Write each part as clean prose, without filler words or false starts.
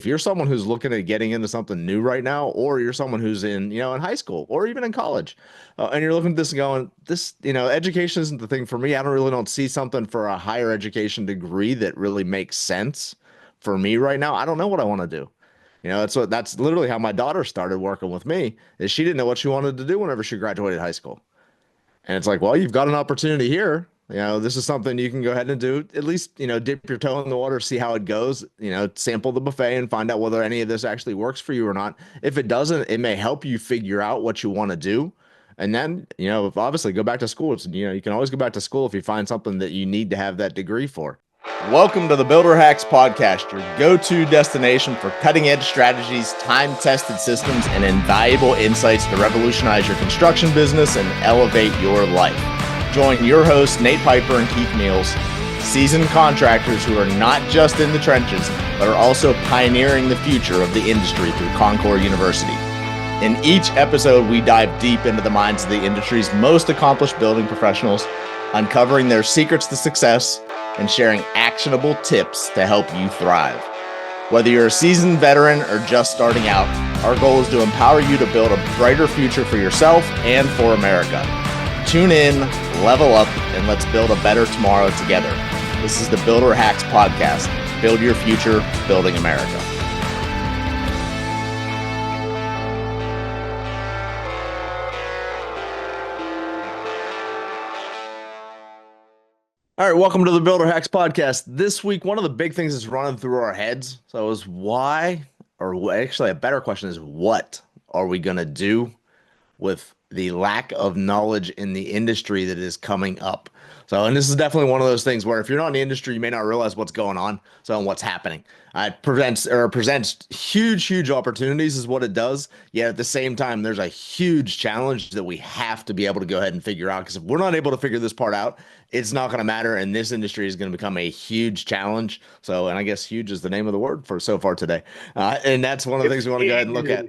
you're someone who's looking at getting into something new right now, or you're someone who's in, in high school or even in college, and you're looking at this and going, this, education isn't the thing for me. I don't see something for a higher education degree that really makes sense for me right now. I don't know what I want to do. That's literally how my daughter started working with me, is she didn't know what she wanted to do whenever she graduated high school. And it's like, well, you've got an opportunity here. This is something you can go ahead and do. At least, dip your toe in the water, see how it goes, sample the buffet and find out whether any of this actually works for you or not. If it doesn't, it may help you figure out what you want to do. And then, obviously go back to school. You can always go back to school if you find something that you need to have that degree for. Welcome to the Builder Hacks Podcast, your go-to destination for cutting-edge strategies, time-tested systems, and invaluable insights to revolutionize your construction business and elevate your life. Join your hosts, Nate Piper and Keith Meals, seasoned contractors who are not just in the trenches, but are also pioneering the future of the industry through Concord University. In each episode, we dive deep into the minds of the industry's most accomplished building professionals, uncovering their secrets to success and sharing actionable tips to help you thrive. Whether you're a seasoned veteran or just starting out, our goal is to empower you to build a brighter future for yourself and for America. Tune in, level up, and let's build a better tomorrow together. This is the Builder Hacks Podcast. Build your future, building America. All right, welcome to the Builder Hacks Podcast. This week, one of the big things that's running through our heads, so is actually a better question is, what are we going to do with the lack of knowledge in the industry that is coming up? So, and this is definitely one of those things where if you're not in the industry, you may not realize what's going on, and what's happening. It presents huge opportunities is what it does. Yet at the same time, there's a huge challenge that we have to be able to go ahead and figure out. Because if we're not able to figure this part out, it's not going to matter. And this industry is going to become a huge challenge. So, and I guess huge is the name of the word for so far today. And that's one of the things we want to go ahead and look at.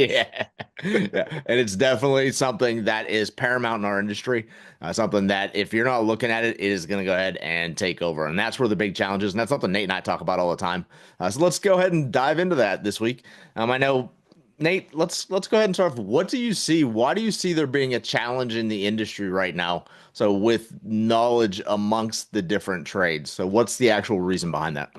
Yeah. And it's definitely something that is paramount in our industry. Something that if you're not looking at it, it is going to go ahead and take over. And that's where the big challenge is. And that's something Nate and I talk about all the time. So let's go ahead and dive into that this week. I know, Nate, let's go ahead and start off. What do you see? Why do you see there being a challenge in the industry right now? So with knowledge amongst the different trades. So what's the actual reason behind that?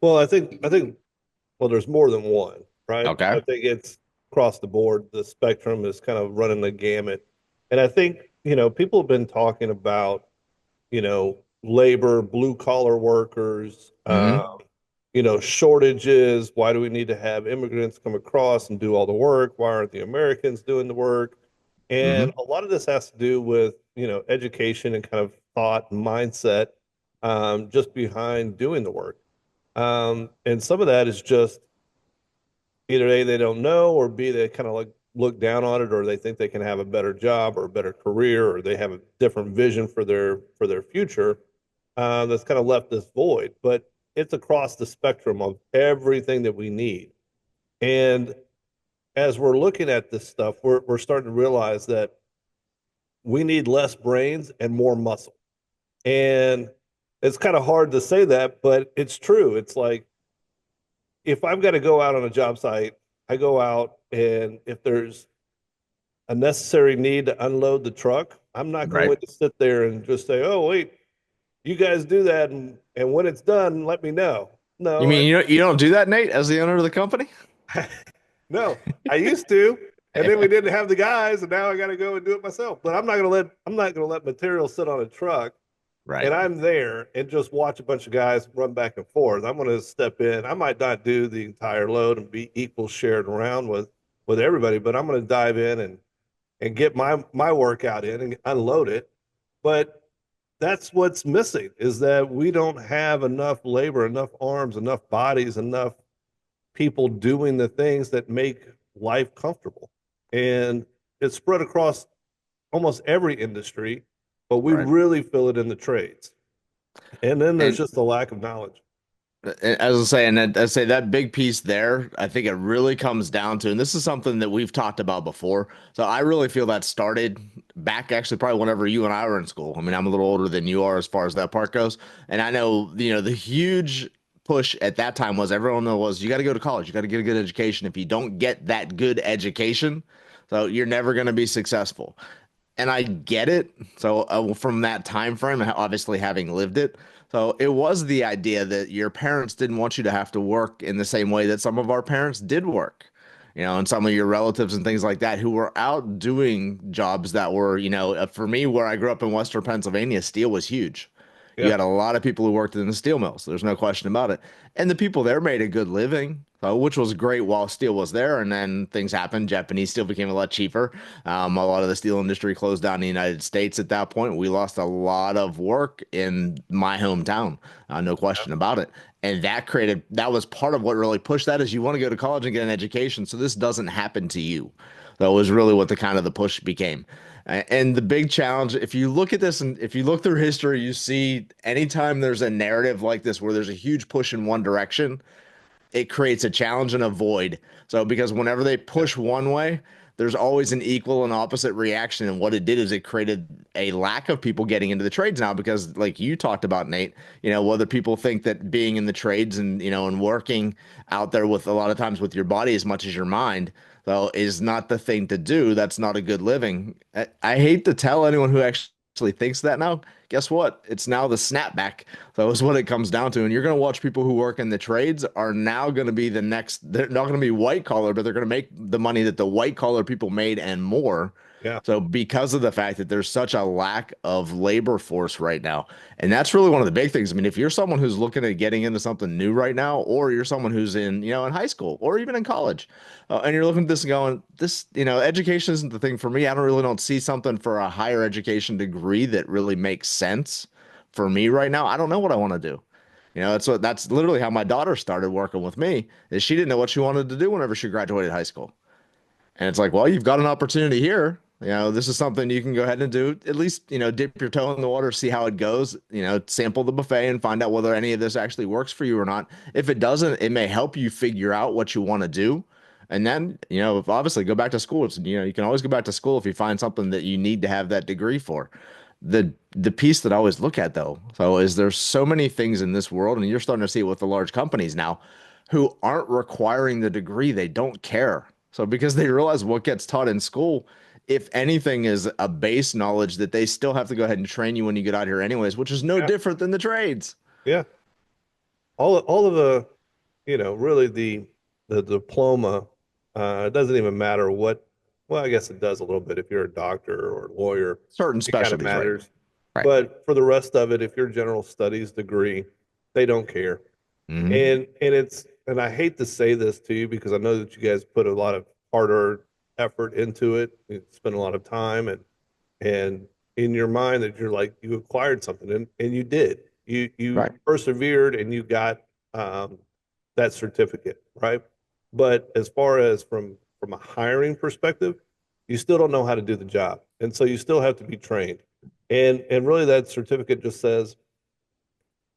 Well, well, there's more than one, right? Okay. I think it's across the board. The spectrum is kind of running the gamut. And I think, people have been talking about, labor, blue collar workers, Mm-hmm. shortages. Why do we need to have immigrants come across and do all the work? Why aren't the Americans doing the work? Mm-hmm. And a lot of this has to do with, education and kind of thought and mindset, just behind doing the work. And some of that is just either A, they don't know, or B, they kind of like look down on it, or they think they can have a better job or a better career, or they have a different vision for their future, that's kind of left this void. But it's across the spectrum of everything that we need. And as we're looking at this stuff, we're starting to realize that we need less brains and more muscle. And it's kind of hard to say that, but it's true. It's like, if I've got to go out on a job site, I go out, and if there's a necessary need to unload the truck, I'm not Right. going to sit there and just say, "Oh, wait, you guys do that, and when it's done, let me know." You No, mean you don't do that, Nate, as the owner of the company? no, I used to, and then we didn't have the guys, and now I got to go and do it myself. But I'm not going to let material sit on a truck, Right. and I'm there and just watch a bunch of guys run back and forth. I'm going to step in. I might not do the entire load and be equal shared around with everybody, but I'm going to dive in and get my workout in and unload it. But that's what's missing, is that we don't have enough labor, enough arms, enough bodies, enough people doing the things that make life comfortable. And it's spread across almost every industry, but we Right. really feel it in the trades. And then there's And just a lack of knowledge. as I was saying, I say that big piece there, I think it really comes down to, and this is something that we've talked about before. So I really feel that started back actually probably whenever you and I were in school. I mean, I'm a little older than you are as far as that part goes. And I know, the huge push at that time was everyone was you got to go to college, you got to get a good education. If you don't get that good education, so you're never going to be successful. And I get it. So from that time frame, obviously having lived it, so it was the idea that your parents didn't want you to have to work in the same way that some of our parents did work. And some of your relatives and things like that who were out doing jobs that were, for me, where I grew up in Western Pennsylvania, steel was huge. You Yeah. had a lot of people who worked in the steel mills. There's no question about it. And the people there made a good living, which was great while steel was there. And then things happened. Japanese steel became a lot cheaper. A lot of the steel industry closed down in the United States at that point. We lost a lot of work in my hometown, no Yeah. question about it. And that was part of what really pushed that is you want to go to college and get an education. So this doesn't happen to you. That was really what the kind of the push became. And the big challenge, if you look at this and if you look through history, you see anytime there's a narrative like this where there's a huge push in one direction, it creates a challenge and a void. So because whenever they Yeah. push one way, there's always an equal and opposite reaction. And what it did is it created a lack of people getting into the trades now because like you talked about, Nate, whether people think that being in the trades and, and working out there with a lot of times with your body as much as your mind, though, is not the thing to do. That's not a good living. I hate to tell anyone who actually thinks that now. Guess what? It's now the snapback. So is what it comes down to. And you're going to watch people who work in the trades are now going to be the next, they're not going to be white collar, but they're going to make the money that the white collar people made and more. Yeah. So because of the fact that there's such a lack of labor force right now, and that's really one of the big things. I mean, if you're someone who's looking at getting into something new right now, or you're someone who's in high school or even in college, and you're looking at this and going, this, education isn't the thing for me. I don't see something for a higher education degree that really makes sense for me right now. I don't know what I want to do. That's literally how my daughter started working with me, is she didn't know what she wanted to do whenever she graduated high school. And it's like, well, you've got an opportunity here. This is something you can go ahead and do. At least, dip your toe in the water, see how it goes, sample the buffet and find out whether any of this actually works for you or not. If it doesn't, it may help you figure out what you want to do. And then, if obviously go back to school. You can always go back to school if you find something that you need to have that degree for. The piece that I always look at though, so is there's so many things in this world, and you're starting to see it with the large companies now who aren't requiring the degree. They don't care. So because they realize what gets taught in school, if anything, is a base knowledge that they still have to go ahead and train you when you get out here anyways, which is no Yeah. different than the trades. Yeah. All of the, really the diploma, it doesn't even matter what, well, I guess it does a little bit if you're a doctor or a lawyer, Certain it kind of specialties, right? matters. Right. But for the rest of it, if you're general studies degree, they don't care. Hmm. And I hate to say this to you because I know that you guys put a lot of harder effort into it. You spend a lot of time and in your mind that you're like you acquired something and you did. You Right. persevered and you got that certificate, right? But as far as from a hiring perspective, you still don't know how to do the job. And so you still have to be trained. And really that certificate just says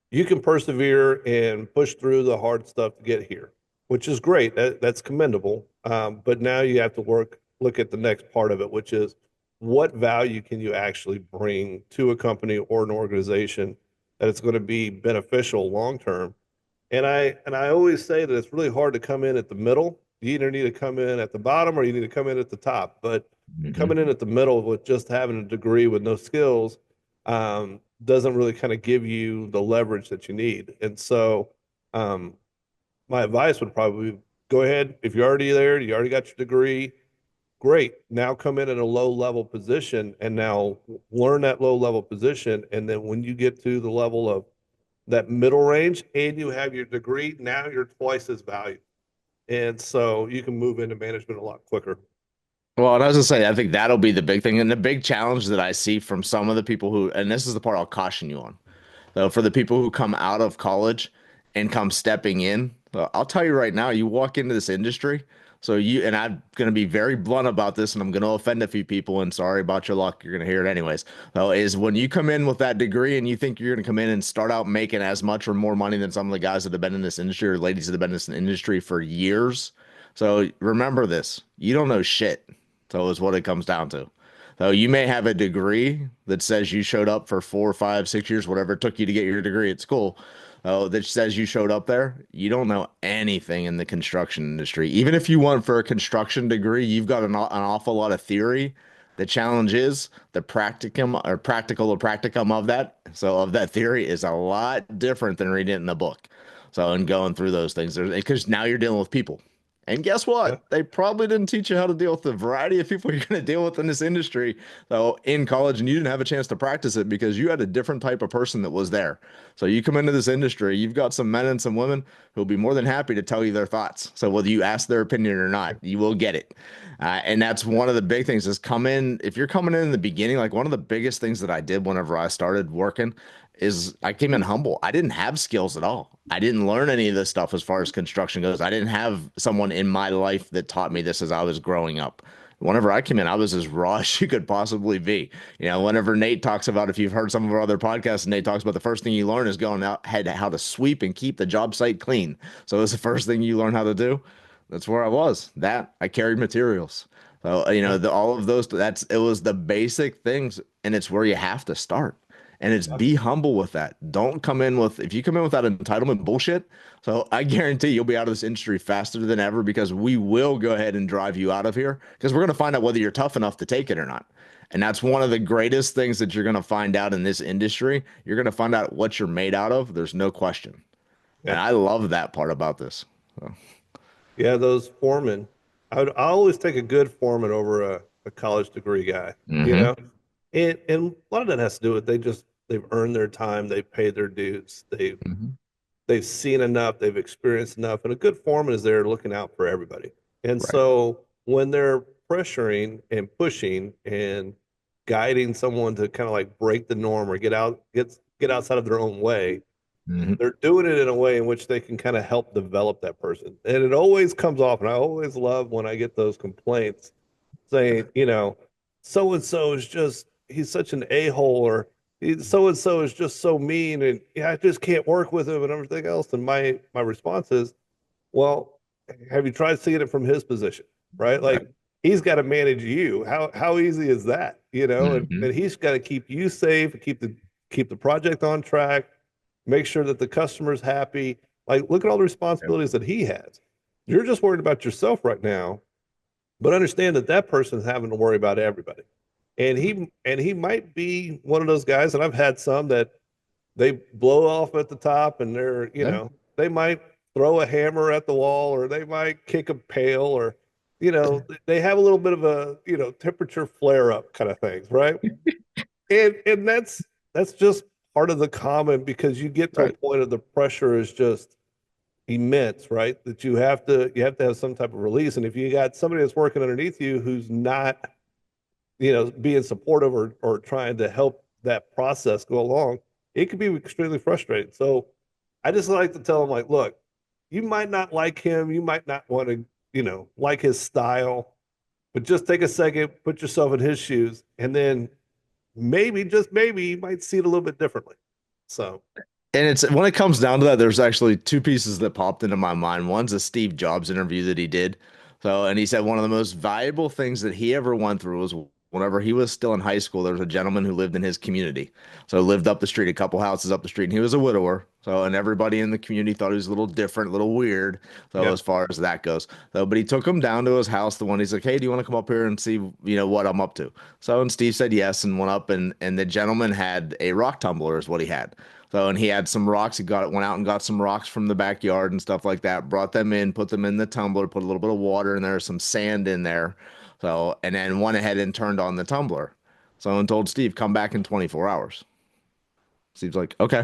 you can persevere and push through the hard stuff to get here, which is great. That's commendable. But now you have to look at the next part of it, which is what value can you actually bring to a company or an organization that it's going to be beneficial long term. And I always say that it's really hard to come in at the middle. You either need to come in at the bottom or you need to come in at the top. But coming in Hmm. at the middle with just having a degree with no skills doesn't really kind of give you the leverage that you need. And so, um, my advice would probably be go ahead. If you're already there, you already got your degree, great. Now come in at a low level position and now learn that low level position. And then when you get to the level of that middle range and you have your degree, now you're twice as valuable. And so you can move into management a lot quicker. Well, and I was gonna say, I think that'll be the big thing, and the big challenge that I see from some of the people who, and this is the part I'll caution you on. So for the people who come out of college and come stepping in, I'll tell you right now, you walk into this industry. And I'm going to be very blunt about this, and I'm going to offend a few people, and sorry about your luck. You're going to hear it anyways. So is when you come in with that degree and you think you're going to come in and start out making as much or more money than some of the guys that have been in this industry or ladies that have been in this industry for years. So remember this, you don't know shit. So is what it comes down to. So you may have a degree that says you showed up for 4, 5, 6 years, whatever it took you to get your degree at school. that says you showed up there, you don't know anything in the construction industry. Even if you went for a construction degree, you've got an awful lot of theory. The challenge is the practicum or practicum of that. So of that theory is a lot different than reading it in the book. So and going through those things, because now you're dealing with people. And guess Yeah. what? They probably didn't teach you how to deal with the variety of people you're going to deal with in this industry, though, in college, and you didn't have a chance to practice it because you had a different type of person that was there. So you come into this industry, you've got some men and some women who'll be more than happy to tell you their thoughts. So whether you ask their opinion or not, you will get it. And that's one of the big things is come in. If you're coming in the beginning, like one of the biggest things that I did whenever I started working is I came in humble. I didn't have skills at all. I didn't learn any of this stuff as far as construction goes. I didn't have someone in my life that taught me this as I was growing up. Whenever I came in, I was as raw as you could possibly be. Whenever Nate talks about, if you've heard some of our other podcasts, Nate talks about the first thing you learn is going out, head how to sweep and keep the job site clean. So it's the first thing you learn how to do. That's where I was. That I carried materials. So, Yeah. all of those, it was the basic things, and it's where you have to start. And it's Yeah. be humble with that. Don't come in with, if you come in with that entitlement bullshit, so I guarantee you'll be out of this industry faster than ever because we will go ahead and drive you out of here because we're going to find out whether you're tough enough to take it or not. And that's one of the greatest things that you're going to find out in this industry. You're going to find out what you're made out of. There's no question. And Yeah. I love that part about this. So, Yeah, those foremen. I always take a good foreman over a college degree guy, you hmm know? And a lot of that has to do with they've earned their time, they've paid their dues, hmm they've seen enough, they've experienced enough, and a good foreman is there looking out for everybody. And Right. so when they're pressuring and pushing and guiding someone to kind of like break the norm or get outside of their own way, hmm they're doing it in a way in which they can kind of help develop that person. And it always comes off, and I always love when I get those complaints saying, so and so is just he's such an a-hole, or so and so is just so mean, and yeah, I just can't work with him and everything else. And my response is, well, have you tried seeing it from his position? Right? Right. Like he's got to manage you. How easy is that? And hmm he's got to keep you safe, keep the project on track, make sure that the customer's happy. Like, look at all the responsibilities that he has. You're just worried about yourself right now, but understand that that person's having to worry about everybody. And he might be one of those guys, and I've had some that they blow off at the top, and Yeah. they might throw a hammer at the wall, or they might kick a pail, or they have a little bit of a temperature flare up kind of things, right? And that's just part of the common, because you get to a Right. point of the pressure is just immense, right? That you have to have some type of release. And if you got somebody that's working underneath you who's not, being supportive or trying to help that process go along, it could be extremely frustrating. So I just like to tell them, like, look, you might not like him, you might not want to, like his style, but just take a second, put yourself in his shoes, and then maybe, just maybe, you might see it a little bit differently. So And it's when it comes down to that, there's actually two pieces that popped into my mind. One's a Steve Jobs interview that he did. So, and he said one of the most valuable things that he ever went through was whenever he was still in high school, there was a gentleman who lived in his community. So lived up the street, a couple houses up the street, and he was a widower. So, and everybody in the community thought he was a little different, a little weird. So yeah, as far as that goes. So, but he took him down to his house, the one he's like, hey, do you want to come up here and see, what I'm up to? So, and Steve said yes and went up and the gentleman had a rock tumbler is what he had. So, and he had some rocks. Went out and got some rocks from the backyard and stuff like that. Brought them in, put them in the tumbler, put a little bit of water in there, some sand in there. So, and then went ahead and turned on the tumbler. So, and told Steve, come back in 24 hours. Steve's like, okay.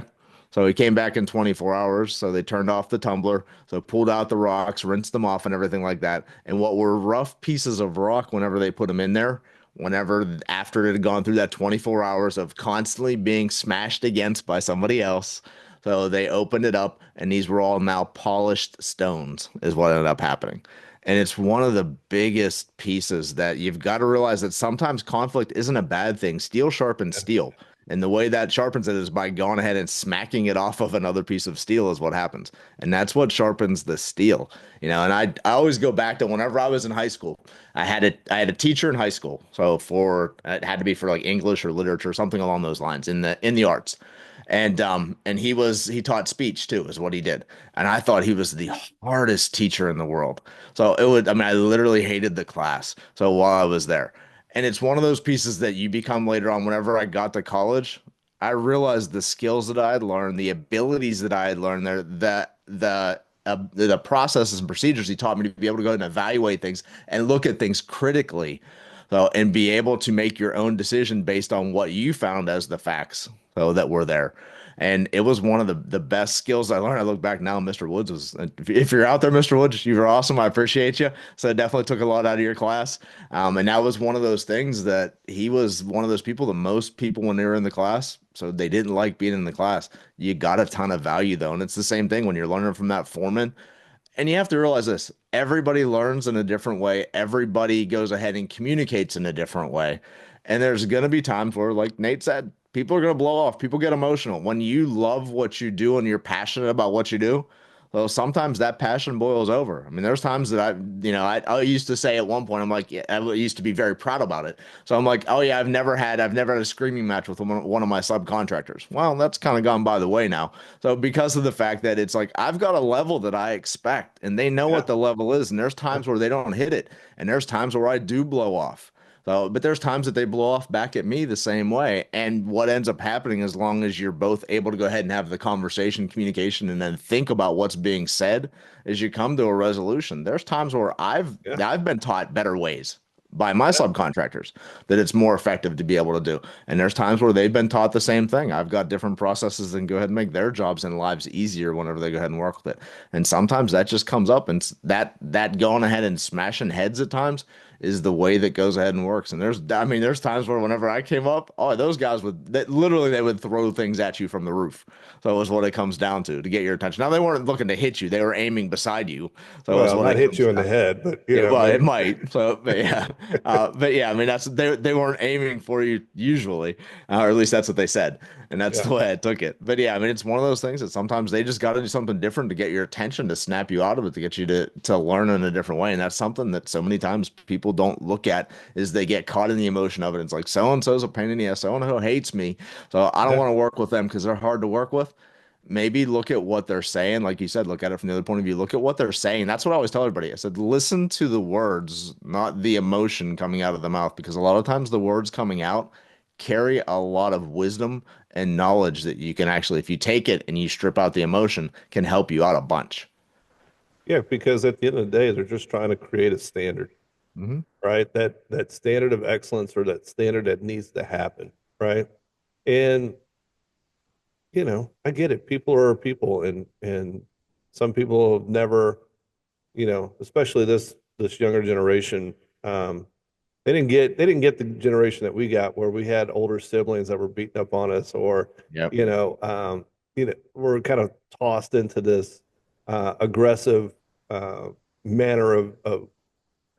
So he came back in 24 hours. So they turned off the tumbler. So pulled out the rocks, rinsed them off, and everything like that. And what were rough pieces of rock whenever they put them in there, whenever after it had gone through that 24 hours of constantly being smashed against by somebody else. So they opened it up, and these were all now polished stones, is what ended up happening. And it's one of the biggest pieces that you've got to realize that sometimes conflict isn't a bad thing. Steel sharpens yeah, steel. And the way that sharpens it is by going ahead and smacking it off of another piece of steel is what happens. And that's what sharpens the steel. And I always go back to whenever I was in high school. I had a teacher in high school. So for it had to be for like English or literature, something along those lines in the arts. And he taught speech too, is what he did. And I thought he was the hardest teacher in the world. So I mean, I literally hated the class. So while I was there, and it's one of those pieces that you become later on. Whenever I got to college, I realized the skills that I had learned, the abilities that I had learned there, that the processes and procedures he taught me to be able to go and evaluate things and look at things critically. So, and be able to make your own decision based on what you found as the facts, so that were there. And it was one of the best skills I learned. I look back now, Mr. Woods was, if you're out there, Mr. Woods, you were awesome. I appreciate you. So it definitely took a lot out of your class. And that was one of those things that he was one of those people that most people, when they were in the class, so they didn't like being in the class. You got a ton of value though. And it's the same thing when you're learning from that foreman. And you have to realize this, everybody learns in a different way. Everybody goes ahead and communicates in a different way. And there's going to be times where, like Nate said, people are going to blow off. People get emotional. When you love what you do and you're passionate about what you do, well, sometimes that passion boils over. I mean, there's times that I used to say at one point, I'm like, yeah, I used to be very proud about it. So I'm like, oh yeah, I've never had a screaming match with one of my subcontractors. Well, that's kind of gone by the way now. So because of the fact that it's like I've got a level that I expect and they know Yeah. what the level is, and there's times where they don't hit it, and there's times where I do blow off. So, but there's times that they blow off back at me the same way. And what ends up happening, as long as you're both able to go ahead and have the conversation, communication, and then think about what's being said, is you come to a resolution. There's times where Yeah. I've been taught better ways by my Yeah. subcontractors that it's more effective to be able to do. And there's times where they've been taught the same thing. I've got different processes that can go ahead and make their jobs and lives easier whenever they go ahead and work with it. And sometimes that just comes up, and that going ahead and smashing heads at times is the way that goes ahead and works. And I mean, there's times where whenever I came up, oh, those guys they would throw things at you from the roof. So it was what it comes down to get your attention. Now they weren't looking to hit you; they were aiming beside you. So it was Well, what not it hit comes you in the down. head, but Yeah, well, it maybe. might. So, but yeah, I mean, they weren't aiming for you usually, or at least that's what they said, and that's Yeah. the way I took it. But yeah, I mean, it's one of those things that sometimes they just got to do something different to get your attention, to snap you out of it, to get you to learn in a different way, and that's something that so many times people don't look at, is they get caught in the emotion of it. It's like so and so's a pain in the ass, so and so hates me, so I don't Yeah. want to work with them because they're hard to work with. Maybe look at what they're saying. Like you said, look at it from the other point of view. Look at what they're saying. That's what I always tell everybody. I said, listen to the words, not the emotion coming out of the mouth, because a lot of times the words coming out carry a lot of wisdom and knowledge that you can actually, if you take it and you strip out the emotion, can help you out a bunch. Yeah, because at the end of the day, they're just trying to create a standard, Hmm. right? That standard of excellence, or that standard that needs to happen, right? And I get it. People are people, and some people have never, especially this younger generation, they didn't get the generation that we got, where we had older siblings that were beating up on us, or Yep. we're kind of tossed into this aggressive uh, manner of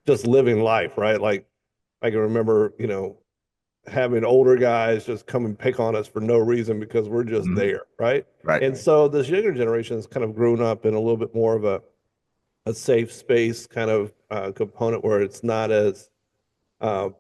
just living life, right? Like I can remember, having older guys just come and pick on us for no reason because we're just Hmm. there, right? Right. And so this younger generation has kind of grown up in a little bit more of a safe space kind of component, where it's not as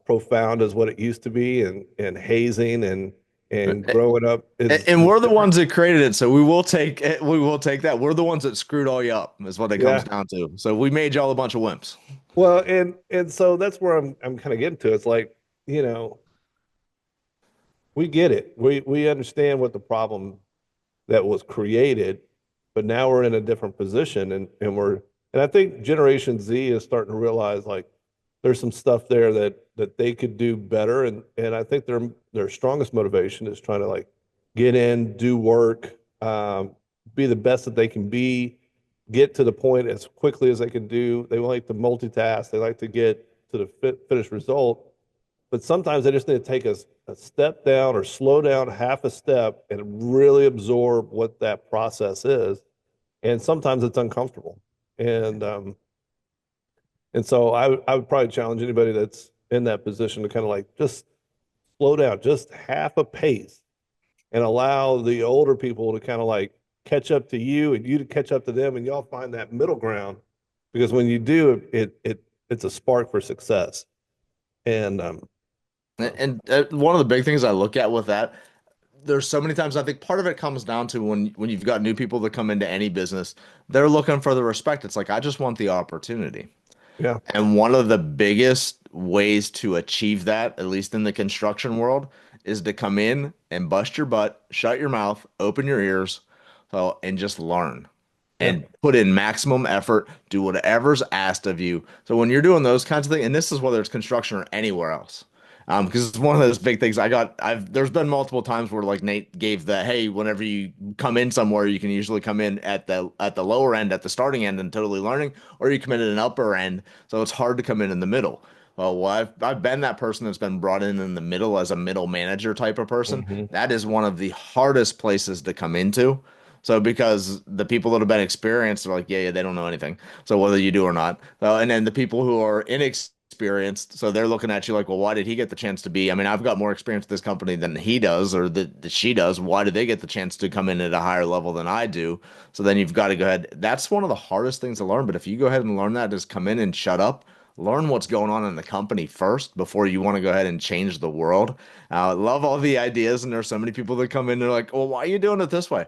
profound as what it used to be, and hazing and growing up And is we're the different. ones that created it, so we will take that. We're the ones that screwed all you up, is what it comes Yeah. down to. So we made y'all a bunch of wimps. Well, and so that's where I'm kind of getting to. It's like, you know, we get it. We understand what the problem that was created, but now we're in a different position, and I think Generation Z is starting to realize, like, there's some stuff there that they could do better, and I think their strongest motivation is trying to, like, get in, do work, be the best that they can be, get to the point as quickly as they can do. They like to multitask. They like to get to the finished result, but sometimes they just need to take a step down, or slow down half a step, and really absorb what that process is. And sometimes it's uncomfortable. And so I would probably challenge anybody that's in that position to kind of, like, just slow down, just half a pace, and allow the older people to kind of, like, catch up to you, and you to catch up to them, and y'all find that middle ground. Because when you do, it's a spark for success. And And one of the big things I look at with that, there's so many times I think part of it comes down to when you've got new people that come into any business, they're looking for the respect. It's like I just want the opportunity. Yeah. And one of the biggest ways to achieve that, at least in the construction world, is to come in and bust your butt, shut your mouth, open your ears, and just learn Yeah. and put in maximum effort, do whatever's asked of you. So when you're doing those kinds of things, and this is whether it's construction or anywhere else, because it's one of those big things there's been multiple times where like Nate gave the, hey, whenever you come in somewhere, you can usually come in at the lower end, at the starting end and totally learning, or you come in at an upper end. So it's hard to come in the middle. I've been that person that's been brought in the middle as a middle manager type of person. Hmm. That is one of the hardest places to come into. So because the people that have been experienced are like, yeah, they don't know anything. So whether you do or not, and then the people who are inexperienced, so they're looking at you like, well, why did he get the chance to be? I mean, I've got more experience with this company than he does, or that she does. Why did they get the chance to come in at a higher level than I do? So then you've got to go ahead. That's one of the hardest things to learn. But if you go ahead and learn that, just come in and shut up. Learn what's going on in the company first before you want to go ahead and change the world. Love all the ideas, and there's so many people that come in. They're like, "Well, why are you doing it this way?"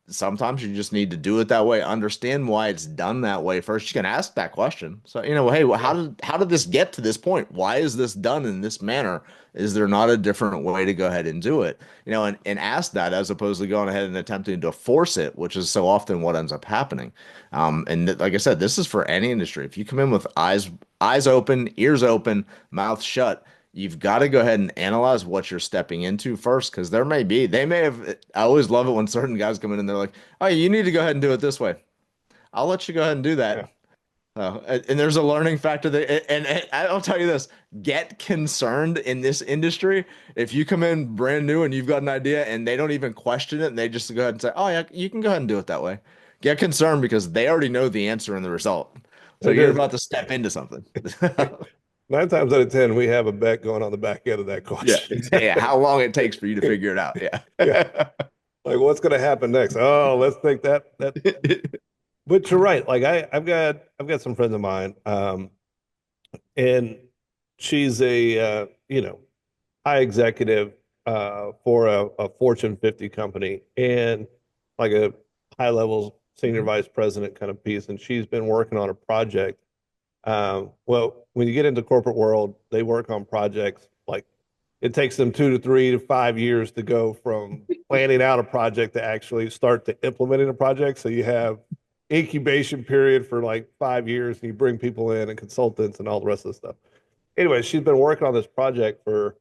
Sometimes you just need to do it that way, understand why it's done that way first. You can ask that question. So, hey, well, Yeah. how did this get to this point? Why is this done in this manner? Is there not a different way to go ahead and do it? And ask that as opposed to going ahead and attempting to force it, which is so often what ends up happening. Like I said, this is for any industry. If you come in with eyes open, ears open, mouth shut, you've got to go ahead and analyze what you're stepping into first, because they may have. I always love it when certain guys come in and they're like, "Oh, you need to go ahead and do it this way." I'll let you go ahead and do Yeah. that. And there's a learning factor there. And I'll tell you this: get concerned in this industry. If you come in brand new and you've got an idea and they don't even question it, and they just go ahead and say, "Oh yeah, you can go ahead and do it that way." Get concerned because they already know the answer and the result. So They you're do. about to step into something. Nine times out of 10, we have a bet going on the back end of that Yeah, question. yeah. How long it takes for you to figure it out? Yeah. Yeah. Like what's going to happen next? Oh, let's think that. But you're right. Like I've got some friends of mine, and she's a high executive for a Fortune 50 company and like a high level senior Mhm. vice president kind of piece. And she's been working on a project. Well, when you get into corporate world, they work on projects like it takes them 2 to 3 to 5 years to go from planning out a project to actually start to implementing a project. So you have incubation period for like 5 years, and you bring people in and consultants and all the rest of the stuff. Anyway, she's been working on this project for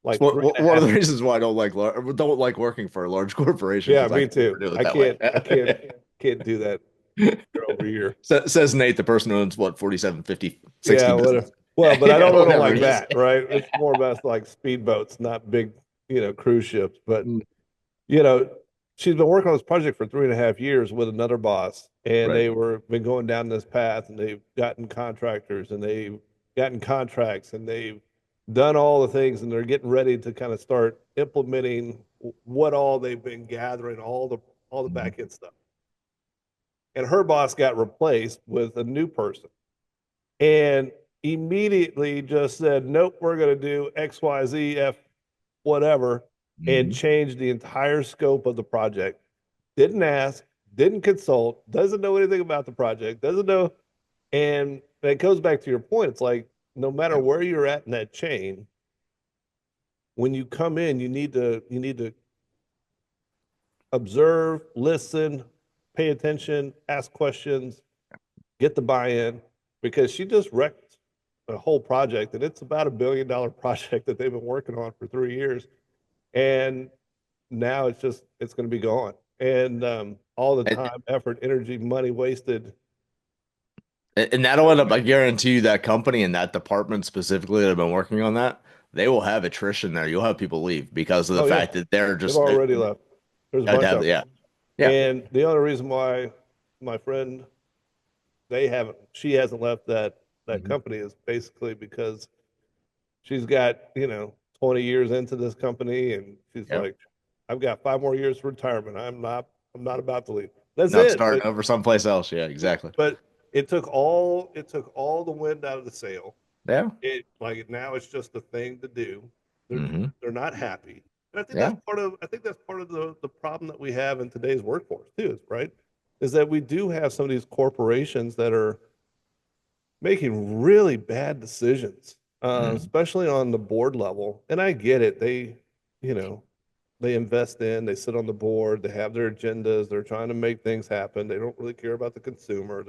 It's like three and a one of half. the reasons why I don't like working for a large corporation Yeah, because I me can never too. do it I that way. can't, I can't, can't do that year over year. Says Nate, the person who owns what 47, 50, Yeah, 60 what? business. Well, but I Yeah, don't own them whatever like it is. that, right? It's more about like speedboats, not big, cruise ships. But Mm. you know, she's been working on this project for 3.5 years with another boss, and Right. they were been going down this path, and they've gotten contractors, and they've gotten contracts, and they've done all the things, and they're getting ready to kind of start implementing what all they've been gathering, all the Mhm. back end stuff. And her boss got replaced with a new person, and immediately just said, "Nope, we're going to do X, Y, Z, F, whatever," and Mhm. change the entire scope of the project. Didn't ask, didn't consult, doesn't know anything about the project, doesn't know. And it goes back to your point. It's like no matter Yeah. where you're at in that chain, when you come in, you need to observe, listen, pay attention, ask questions, get the buy-in, because she just wrecked a whole project, and it's about $1 billion project that they've been working on for 3 years. And now it's going to be gone, and all the And, time, effort, energy, money wasted. and that'll end up, I guarantee you, that company and that department specifically that have been working on that, they will have attrition there. You'll have people leave because of the Oh yeah, fact that they're they've just already left. There's a I'd bunch have, of them. yeah, yeah. And the only reason why my friend she hasn't left that Mhm. company is basically because she's got 20 years into this company, and she's Yeah. like, I've got 5 more years for retirement. I'm not about to leave. That's Not it. starting over someplace else. Yeah, exactly. But it took all the wind out of the sail. Yeah. It like now it's just a thing to do. They're Hmm. they're not happy. And I think Yeah. that's part of the problem that we have in today's workforce too, right? Is that we do have some of these corporations that are making really bad decisions, Mm. especially on the board level. And I get it. You know, they invest in, they sit on the board, they have their agendas, they're trying to make things happen. They don't really care about the consumer.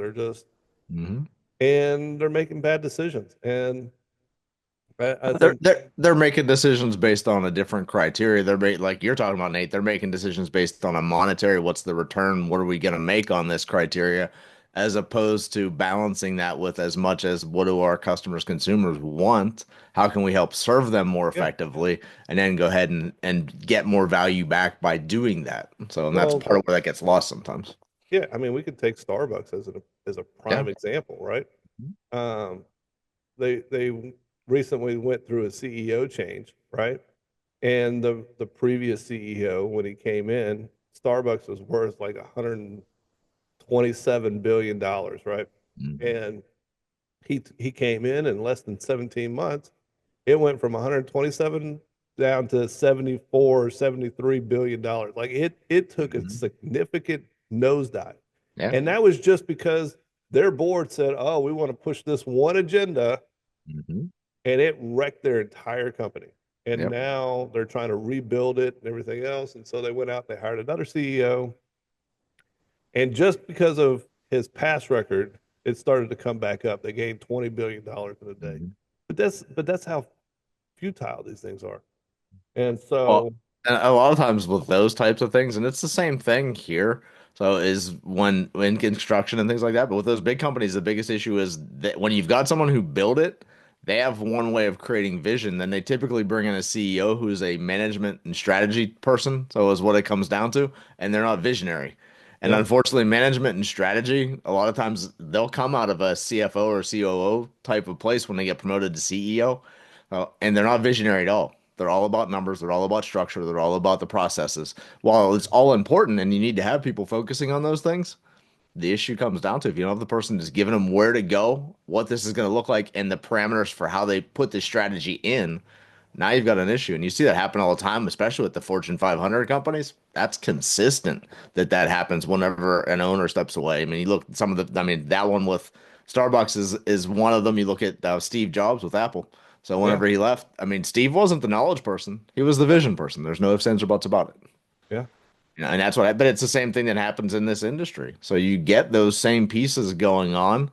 Hmm. And they're making bad decisions. And I They're think, they're they're making decisions based on a different criteria. Like you're talking about, Nate. They're making decisions based on a monetary. What's the return? What are we going to make on this criteria, as opposed to balancing that with as much as what do our customers, consumers want? How can we help serve them more yeah, effectively, and then go ahead and get more value back by doing that. So, and that's well, part of where that gets lost sometimes. yeah, I mean, we could take Starbucks as a Yeah. prime example, right? Um, they recently went through a CEO change, right? And the previous CEO, when he came in, Starbucks was worth like $127 billion, right? Mhm. And he came in less than 17 months. It went from 127 down to 74, $73 billion. Like it took a Mhm. significant nosedive. Yeah. And that was just because their board said, "Oh, we want to push this one agenda," Hmm. and it wrecked their entire company. And Yep. now they're trying to rebuild it and everything else. And so they went out, they hired another CEO. And just because of his past record, it started to come back up. They gained $20 billion in a day. Mhm. But that's how futile these things are. And Well, so, and a lot of times with those types of things, and it's the same thing here. So is when construction and things like that. But with those big companies, the biggest issue is that when you've got someone who built it, they have one way of creating vision. Then they typically bring in a CEO who's a management and strategy person. So is what it comes down to, and they're not visionary. And yeah, unfortunately, management and strategy, a lot of times they'll come out of a CFO or COO type of place when they get promoted to CEO. And they're not visionary at all. They're all about numbers. They're all about structure. They're all about the processes. While it's all important and you need to have people focusing on those things, the issue comes down to if you don't have the person just giving them where to go, what this is going to look like, and the parameters for how they put this strategy in, now you've got an issue. And you see that happen all the time, especially with the Fortune 500 companies. That's consistent that happens whenever an owner steps away. I mean, you look at some of the, I mean, that one with Starbucks is one of them. You look at Steve Jobs with Apple. So yeah, whenever he left, I mean, Steve wasn't the knowledge person. He was the yeah, vision person. There's no ifs, ands, or buts about it. yeah, And that's but it's the same thing that happens in this industry. So you get those same pieces going on.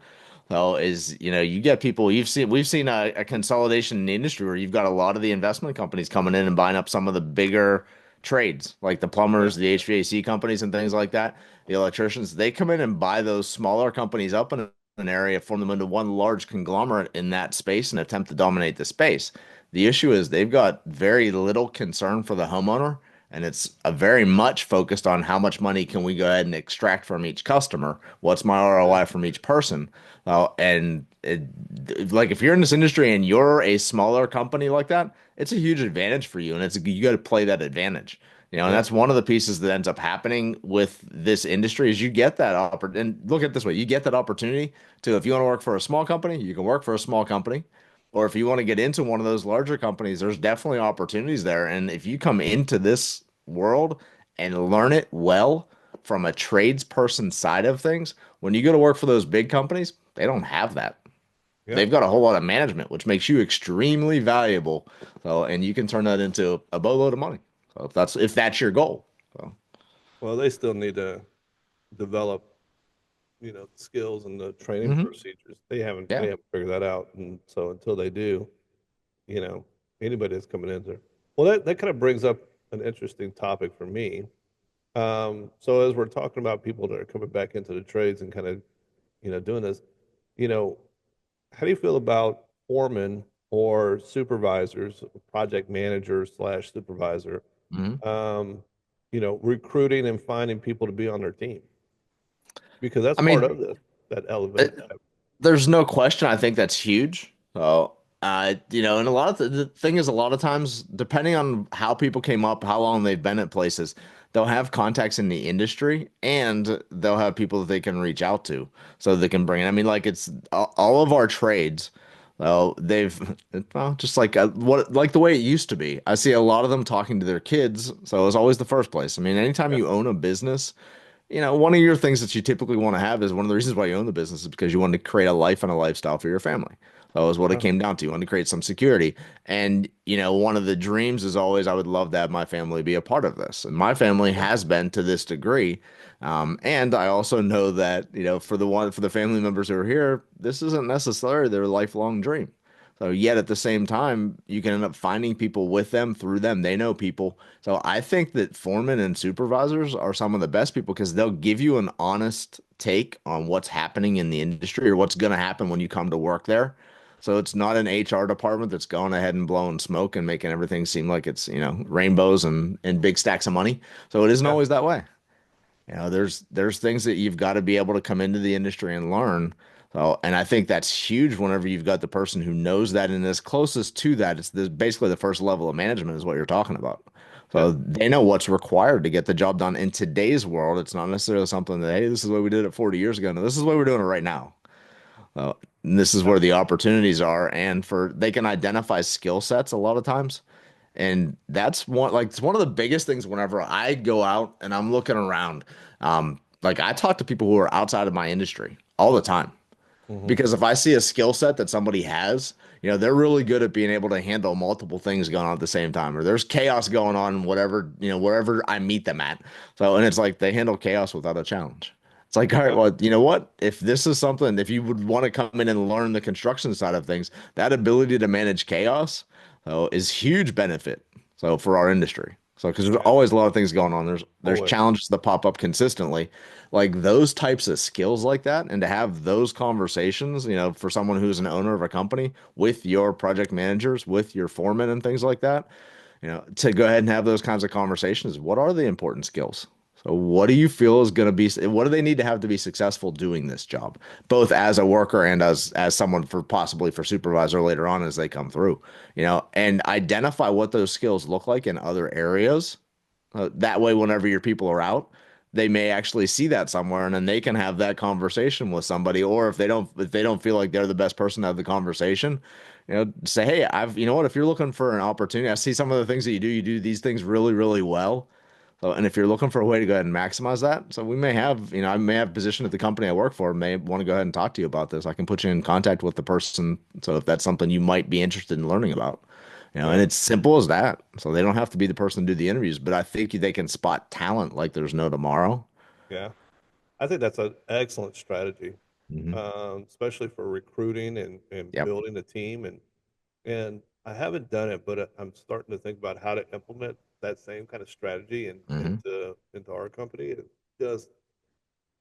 So you get people we've seen a consolidation in the industry where you've got a lot of the investment companies coming in and buying up some of the bigger trades, like the yeah, plumbers, the HVAC companies and things like that, the electricians. They come in and buy those smaller companies up in an area, form them into one large conglomerate in that space and attempt to dominate the space. The issue is they've got very little concern for the homeowner, and it's a very much focused on how much money can we go ahead and extract from each customer? What's my ROI from each person? Like if you're in this industry and you're a smaller company like that, it's a huge advantage for you, and it's you got to play that advantage. And yeah, that's one of the pieces that ends up happening with this industry is you get that opportunity. And look at it this way, you get that opportunity to, if you want to work for a small company, you can work for a small company. Or if you want to get into one of those larger companies, there's definitely opportunities there. And if you come into this world and learn it well from a tradesperson side of things, when you go to work for those big companies, they don't have that. yeah. They've got a whole lot of management, which makes you extremely valuable. So, and you can turn that into a boatload of money. So if that's your goal. So, Well, they still need to develop, skills and the training hmm. procedures. They Yeah. haven't figured that out. And so until they do, you know, anybody that's coming in there. Well, that kind of brings up an interesting topic for me. So as we're talking about people that are coming back into the trades and kind of, doing this, you know, how do you feel about foremen or supervisors, project manager slash supervisor, Hmm. um, recruiting and finding people to be on their team? Because that's I part mean, of this, that element. it, there's no question. I think that's huge. So, and a lot of the thing is, a lot of times, depending on how people came up, how long they've been at places, they'll have contacts in the industry and they'll have people that they can reach out to so they can bring in. I mean, like it's all of our trades. Well, they've well, just like what like the way it used to be. I see a lot of them talking to their kids, so it's always the first place. I mean, anytime Yeah. you own a business, one of your things that you typically want to have is one of the reasons why you own the business is because you want to create a life and a lifestyle for your family. That was what it Yeah. came down to. You want to create some security. And, one of the dreams is always I would love to have my family be a part of this. And my family Yeah. has been to this degree. And I also know that, for the family members who are here, this isn't necessarily their lifelong dream. So yet at the same time, you can end up finding people with them through them. They know people. So I think that foremen and supervisors are some of the best people because they'll give you an honest take on what's happening in the industry or what's going to happen when you come to work there. So it's not an HR department that's going ahead and blowing smoke and making everything seem like it's, rainbows and big stacks of money. So it isn't Yeah. always that way. There's things that you've got to be able to come into the industry and learn. So, and I think that's huge whenever you've got the person who knows that and is closest to that. Basically the first level of management is what you're talking about. Yeah. So they know what's required to get the job done in today's world. It's not necessarily something that, hey, this is the way we did it 40 years ago. No, this is the way we're doing it right now. And this is Yeah. where the opportunities are. And they can identify skill sets a lot of times. And that's it's one of the biggest things whenever I go out and I'm looking around. Like I talk to people who are outside of my industry all the time Hmm. because if I see a skill set that somebody has, they're really good at being able to handle multiple things going on at the same time, or there's chaos going on, whatever, wherever I meet them at. So, and it's like they handle chaos without a challenge. It's like, all right, Yeah. well, you know what? If you would want to come in and learn the construction side of things, that ability to manage chaos, is huge benefit. So for our industry. So, because there's Yeah. always a lot of things going on. There's Always. challenges that pop up consistently like those types of skills like that and to have those conversations, for someone who's an owner of a company with your project managers, with your foremen and things like that, to go ahead and have those kinds of conversations. What are the important skills? So what do you feel is going to be, what do they need to have to be successful doing this job, both as a worker and as someone for possibly for supervisor later on as they come through, and identify what those skills look like in other areas that way, whenever your people are out, they may actually see that somewhere, and then they can have that conversation with somebody. Or if they don't feel like they're the best person to have the conversation, say, hey, you know what, if you're looking for an opportunity, I see some of the things that you do these things really, really well. So, and if you're looking for a way to go ahead and maximize that, so I may have a position at the company I work for, may want to go ahead and talk to you about this. I can put you in contact with the person. So if that's something you might be interested in learning about. And Yeah. it's simple as that. So they don't have to be the person to do the interviews, but I think they can spot talent like there's no tomorrow. Yeah. I think that's an excellent strategy, Hmm. especially for recruiting and Yep. building a team. And I haven't done it, but I'm starting to think about how to implement that same kind of strategy Hmm. into our company. It's just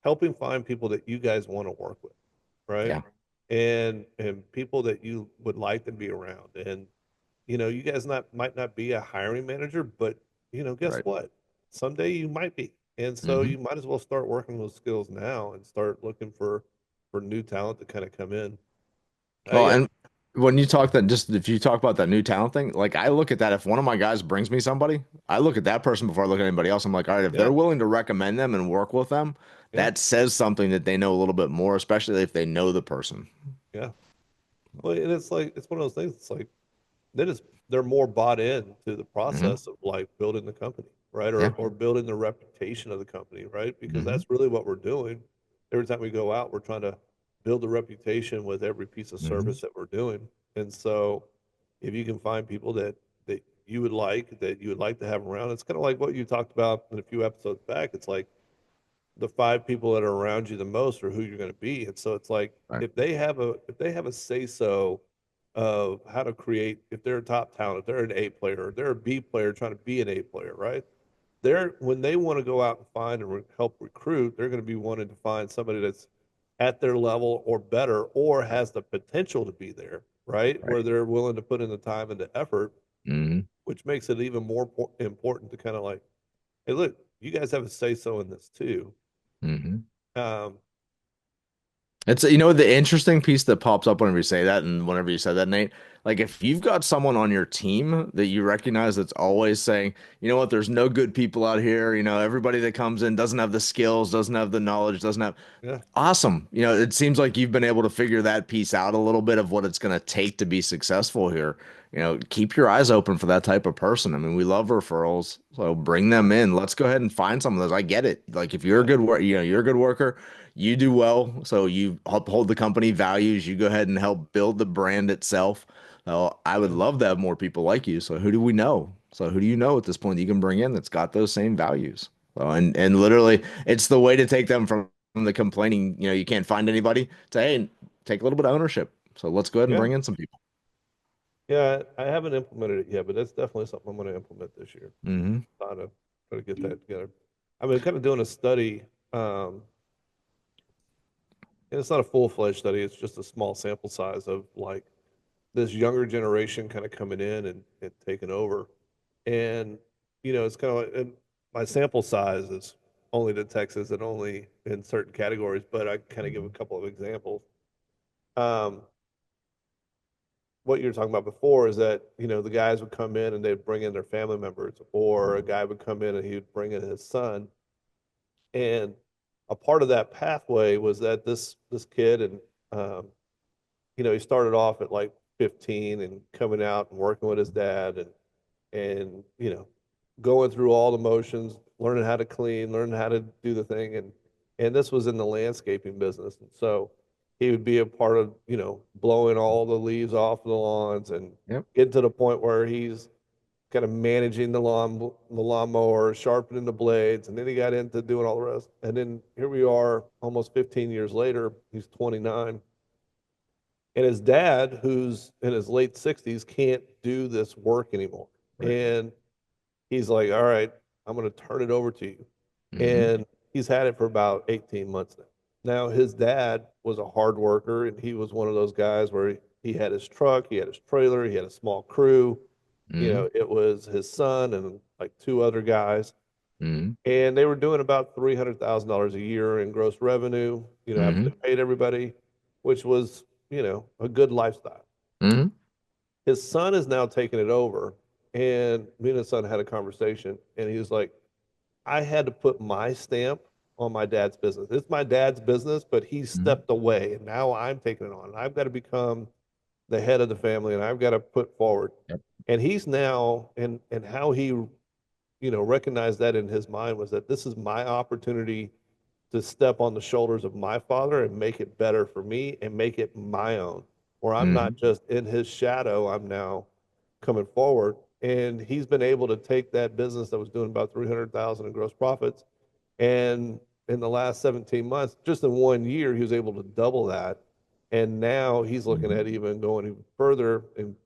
helping find people that you guys want to work with, right? Yeah. And people that you would like to be around. And you guys not might not be a hiring manager, but guess Right. what? Someday you might be. And so Hmm. you might as well start working those skills now and start looking for new talent to kind of come in. Well, Yeah, and when you talk that, just if you talk about that new talent thing, like I look at that, if one of my guys brings me somebody, I look at that person before I look at anybody else. I'm like, all right, if yeah, they're willing to recommend them and work with them, yeah, that says something that they know a little bit more, especially if they know the person. yeah. Well, and it's like it's one of those things. It's like they're more bought in to the Hmm. process of like building the company, right? Or Yeah. or building the reputation of the company, right? Because Hmm. that's really what we're doing. Every time we go out, we're trying to build a reputation with every piece of Hmm. service that we're doing. And so if you can find people that you would like to have around, it's kind of like what you talked about in a few episodes back. It's like the five people that are around you the most are who you're going to be. And so it's like Right. if they have a say so of how to create, if they're a top talent, if they're an A player, or they're a B player trying to be an A player, right? They're when they want to go out and find and help recruit, they're going to be wanting to find somebody that's at their level or better, or Right. has the potential to be there, right? Right. Where they're willing to put in the time and the effort, Hmm. which makes it even more important to kind of like, hey, look, you guys have a say so in this too. Hmm. Um, It's the interesting piece that pops up whenever you say that, and whenever you said that, Nate. Like if you've got someone on your team that you recognize that's always saying, you know what, there's no good people out here, everybody that comes in doesn't have the skills, doesn't have the knowledge, doesn't have Yeah. awesome. It seems like you've been able to figure that piece out a little bit of what it's going to take to be successful here. Keep your eyes open for that type of person. I mean, we love referrals, so bring them in. Let's go ahead and find some of those. I get it. Like if you're a good work, you're a good worker, you do well, so you uphold the company values, you go ahead and help build the brand itself. So I would Yeah. love to have more people like you. So who do we know? So who do you know at this point that you can bring in that's got those same values? So, and literally, it's the way to take them from the complaining, you can't find anybody to, hey, take a little bit of ownership. So let's go ahead and Yeah. bring in some people. Yeah. I haven't implemented it yet, but that's definitely something I'm going to implement this year. Hmm. Try to get that together. I've been kind of doing a study, um, and it's not a full-fledged study. It's just a small sample size of like this younger generation kind of coming in and taking over. And, it's kind of like, and my sample size is only to Texas and only in certain categories, but I kind of give a couple of examples. Um, what you were talking about before is that, the guys would come in and they'd bring in their family members, or a guy would come in and he would bring in his son. And a part of that pathway was that this kid and um, he started off at like 15 and coming out and working with his dad and going through all the motions, learning how to clean, learning how to do the thing, and this was in the landscaping business, and so he would be a part of blowing all the leaves off the lawns and Yep. getting to the point where he's kind of managing the lawnmower, sharpening the blades, and then he got into doing all the rest. And then here we are, almost 15 years later. He's 29, and his dad, who's in his late 60s, can't do this work anymore. Right. And he's like, "All right, I'm going to turn it over to you." Hmm. And he's had it for about 18 months now. Now, his dad was a hard worker, and he was one of those guys where he had his truck, he had his trailer, he had a small crew. Hmm. It was his son and like two other guys, Hmm. and they were doing about $300,000 a year in gross revenue, after they Hmm. paid everybody, which was, a good lifestyle. Hmm. His son is now taking it over, and me and his son had a conversation, and he was like, I had to put my stamp on my dad's business. It's my dad's business, but he Hmm. stepped away, and now I'm taking it on. I've got to become the head of the family, and I've got to put forward. Yep. And he's now, and how he, recognized that in his mind was that this is my opportunity to step on the shoulders of my father and make it better for me and make it my own, where I'm not Hmm. just in his shadow. I'm now coming forward. And he's been able to take that business that was doing about 300,000 in gross profits. And in the last 17 months, just in 1 year, he was able to double that. And now he's looking Hmm. at even going even further and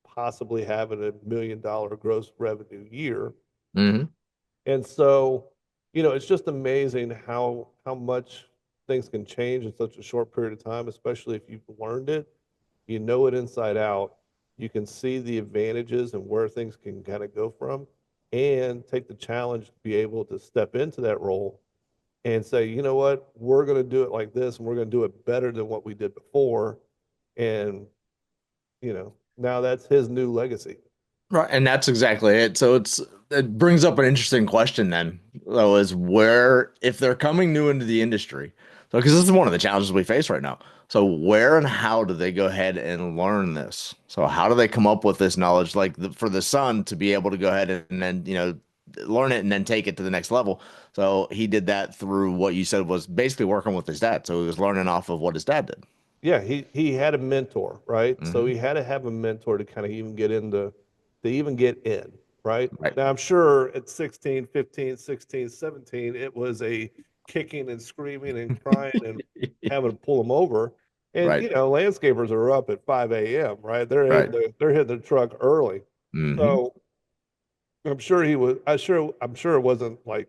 possibly having $1 million gross revenue year. Hmm. And so, it's just amazing how much things can change in such a short period of time, especially if you've learned it, you know it inside out. You can see the advantages and where things can kind of go from, and take the challenge to be able to step into that role and say, you know what, we're going to do it like this, and we're going to do it better than what we did before. And, now that's his new legacy. Right, and that's exactly it. So it brings up an interesting question then, though, is where if they're coming new into the industry, so because this is one of the challenges we face right now. So where and how do they go ahead and learn this? So how do they come up with this knowledge, like for the son to be able to go ahead and then learn it and then take it to the next level? So he did that through what you said was basically working with his dad. So he was learning off of what his dad did. Yeah, he had a mentor, right? So Hmm. he had to have a mentor to kind of even get into, to even get in, right? Right. Now I'm sure at 16, 15, 16, 17, it was a kicking and screaming and crying and having to pull them over. And Right. landscapers are up at 5 a.m., right? Right. They're hitting the truck early. Hmm. So I'm sure it wasn't like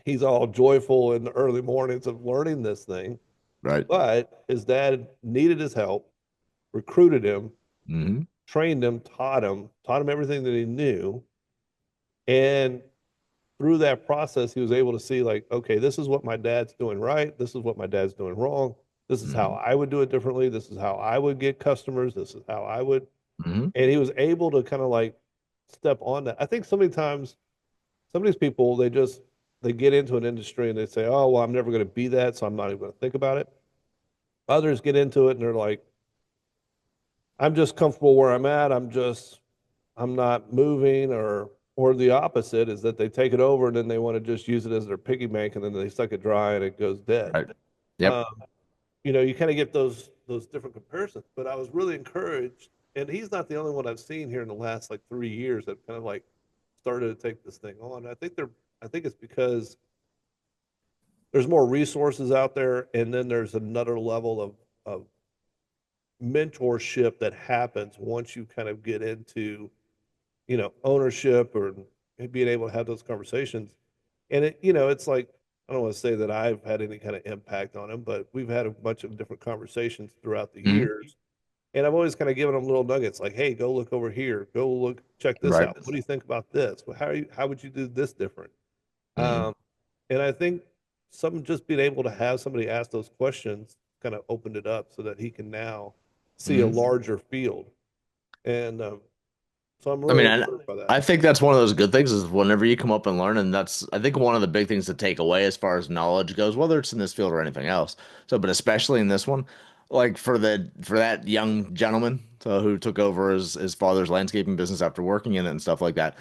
he's all joyful in the early mornings of learning this thing, Right. but his dad needed his help, recruited him, Hmm. trained him, taught him everything that he knew. And through that process, he was able to see, like, okay, this is what my dad's doing right. This is what my dad's doing wrong. This is how Hmm. I would do it differently. This is how I would get customers. This is how I would. Hmm. And he was able to kind of like step on that. I think so many times, some of these people, they get into an industry and they say, oh, well, I'm never going to be that, so I'm not even going to think about it. Others get into it and they're like, I'm just comfortable where I'm at. I'm not moving, or the opposite is that they take it over and then they want to just use it as their piggy bank and then they suck it dry and it goes dead. Right. Yep. Um, you kind of get those different comparisons, but I was really encouraged, and he's not the only one I've seen here in the last like 3 years that kind of like started to take this thing on. I think it's because there's more resources out there, and then there's another level of mentorship that happens once you kind of get into, ownership or being able to have those conversations. And it's like, I don't want to say that I've had any kind of impact on him, but we've had a bunch of different conversations throughout the Hmm. years. And I've always kind of given them little nuggets like, hey, go look over here, go look, check this Right. out. What do you think about this? Well, how would you do this different? Hmm. Um, and I think some just being able to have somebody ask those questions kind of opened it up so that he can now see a Hmm. larger field. And so I'm I really mean, encouraged by that. I think that's one of those good things is whenever you come up and learn, and that's I think one of the big things to take away as far as knowledge goes, whether it's in this field or anything else. So, but especially in this one, like for that young gentleman, so who took over his father's landscaping business after working in it and stuff like that,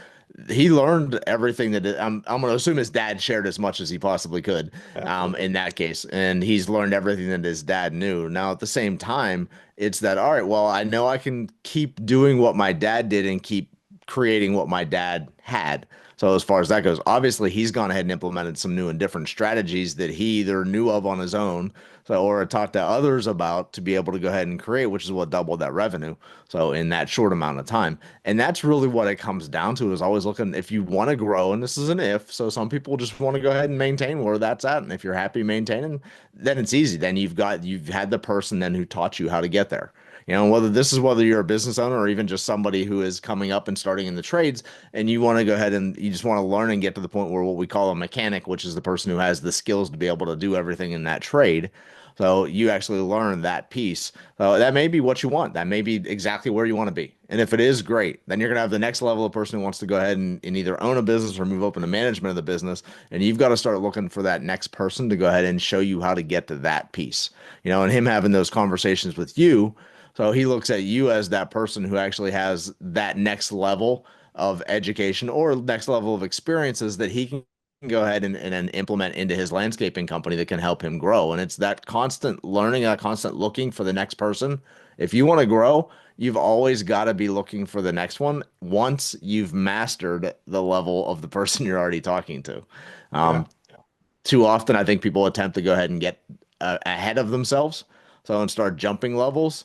he learned everything that I'm going to assume his dad shared as much as he possibly could, Absolutely. in that case, and he's learned everything that his dad knew. Now, at the same time, it's that all right. Well, I know I can keep doing what my dad did and keep creating what my dad had. So as far as that goes, obviously he's gone ahead and implemented some new and different strategies that he either knew of on his own, so or talked to others about to be able to go ahead and create, which is what doubled that revenue. So in that short amount of time. And that's really what it comes down to is always looking if you want to grow, and this is an if. So some people just want to go ahead and maintain where that's at. And if you're happy maintaining, then it's easy. Then you've had the person then who taught you how to get there. Whether you're a business owner or even just somebody who is coming up and starting in the trades, and you want to go ahead and you just want to learn and get to the point where what we call a mechanic, which is the person who has the skills to be able to do everything in that trade. So you actually learn that piece. So that may be what you want. That may be exactly where you want to be. And if it is great, then you're going to have the next level of person who wants to go ahead and either own a business or move up into management of the business. And you've got to start looking for that next person to go ahead and show you how to get to that piece. And him having those conversations with you, so he looks at you as that person who actually has that next level of education or next level of experiences that he can go ahead and implement into his landscaping company that can help him grow. And it's that constant learning, that constant looking for the next person. If you want to grow, you've always got to be looking for the next one once you've mastered the level of the person you're already talking to. Yeah. Um, Too often, I think people attempt to go ahead and get ahead of themselves. So and start jumping levels.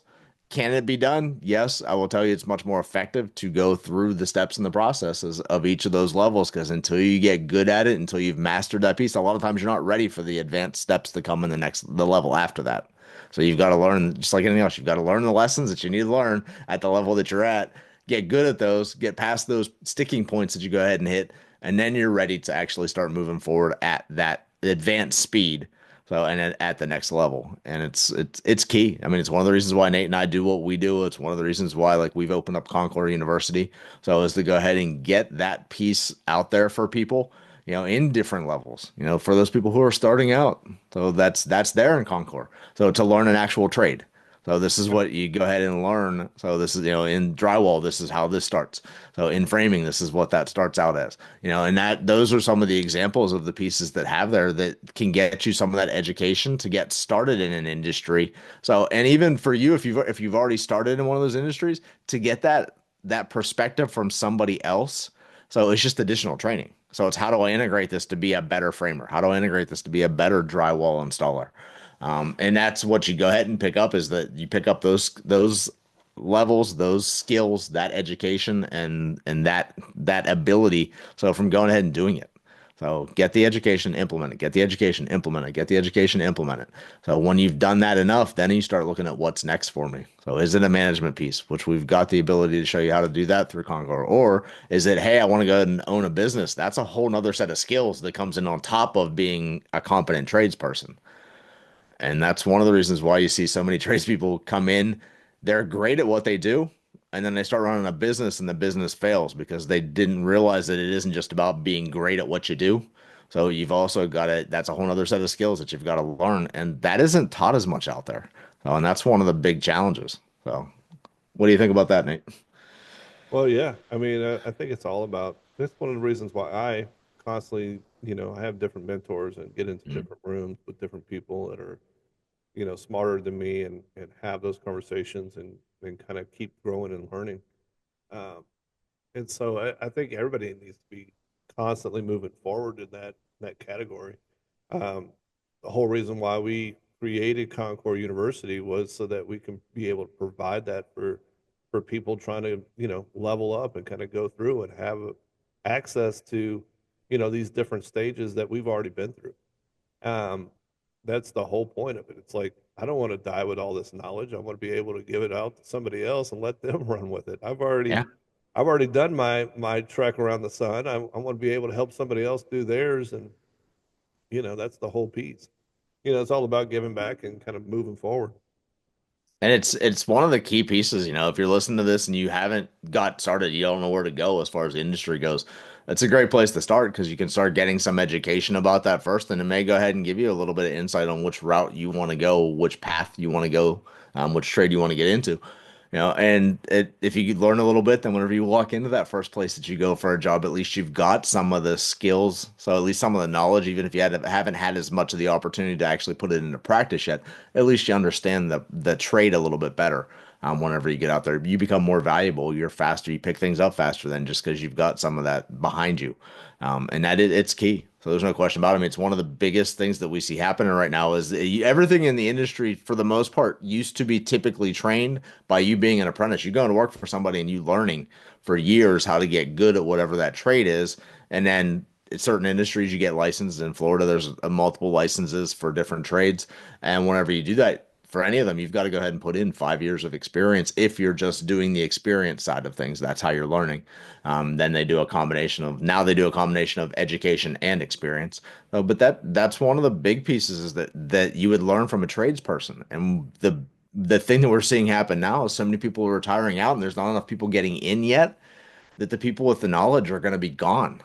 Can it be done? Yes, I will tell you it's much more effective to go through the steps and the processes of each of those levels because until you get good at it, until you've mastered that piece, a lot of times you're not ready for the advanced steps to come in the level after that. So you've got to learn, just like anything else, you've got to learn the lessons that you need to learn at the level that you're at, get good at those, get past those sticking points that you go ahead and hit, and then you're ready to actually start moving forward at that advanced speed. So and at the next level, and it's key. I mean, it's one of the reasons why Nate and I do what we do. It's one of the reasons why like we've opened up Concord University. So is to go ahead and get that piece out there for people, in different levels. For those people who are starting out. So that's there in Concord. So to learn an actual trade. So this is what you go ahead and learn. So this is, in drywall, this is how this starts. So in framing, this is what that starts out as. And that those are some of the examples of the pieces that have there that can get you some of that education to get started in an industry. So, and even for you, if you've already started in one of those industries, to get that perspective from somebody else. So it's just additional training. So it's how do I integrate this to be a better framer? How do I integrate this to be a better drywall installer? And that's what you go ahead and pick up is that you pick up those levels, those skills, that education, and that ability. So from going ahead and doing it. So get the education, implement it. Get the education, implement it. Get the education, implement it. So when you've done that enough, then you start looking at what's next for me. So is it a management piece, which we've got the ability to show you how to do that through Concord, or is it, hey, I want to go ahead and own a business? That's a whole nother set of skills that comes in on top of being a competent tradesperson. And that's one of the reasons why you see so many tradespeople come in. They're great at what they do, and then they start running a business and the business fails because they didn't realize that it isn't just about being great at what you do. So you've also got to, that's a whole other set of skills that you've got to learn. And that isn't taught as much out there. So, and that's one of the big challenges. So what do you think about that, Nate? Well, yeah. I mean, I think it's all about, that's one of the reasons why I constantly, I have different mentors and get into Mhm. different rooms with different people that are, smarter than me and have those conversations and kind of keep growing and learning. Um, and so I think everybody needs to be constantly moving forward in that category. Um, the whole reason why we created Concord University was so that we can be able to provide that for people trying to, level up and kind of go through and have access to, these different stages that we've already been through. Um, that's the whole point of it. It's like I don't want to die with all this knowledge. I want to be able to give it out to somebody else and let them run with it. Yeah. I've already done my trek around the sun. I want to be able to help somebody else do theirs, and that's the whole piece. It's all about giving back and kind of moving forward. And it's one of the key pieces, if you're listening to this and you haven't got started, you don't know where to go as far as the industry goes. It's a great place to start because you can start getting some education about that first, and it may go ahead and give you a little bit of insight on which route you want to go, which path you want to go, which trade you want to get into. And if you could learn a little bit, then whenever you walk into that first place that you go for a job, at least you've got some of the skills. So at least some of the knowledge, even if you haven't had as much of the opportunity to actually put it into practice yet, at least you understand the trade a little bit better. Whenever you get out there, you become more valuable. You're faster. You pick things up faster than just because you've got some of that behind you. And it's key. So there's no question about it. I mean, it's one of the biggest things that we see happening right now is everything in the industry, for the most part, used to be typically trained by you being an apprentice. You going to work for somebody and you learning for years how to get good at whatever that trade is. And then in certain industries, you get licensed. In Florida, there's multiple licenses for different trades. And whenever you do that, for any of them, you've got to go ahead and put in 5 years of experience. If you're just doing the experience side of things, that's how you're learning. Then they do a combination of education and experience. But that's one of the big pieces is that you would learn from a tradesperson. And the thing that we're seeing happen now is so many people are retiring out and there's not enough people getting in yet that the people with the knowledge are going to be gone.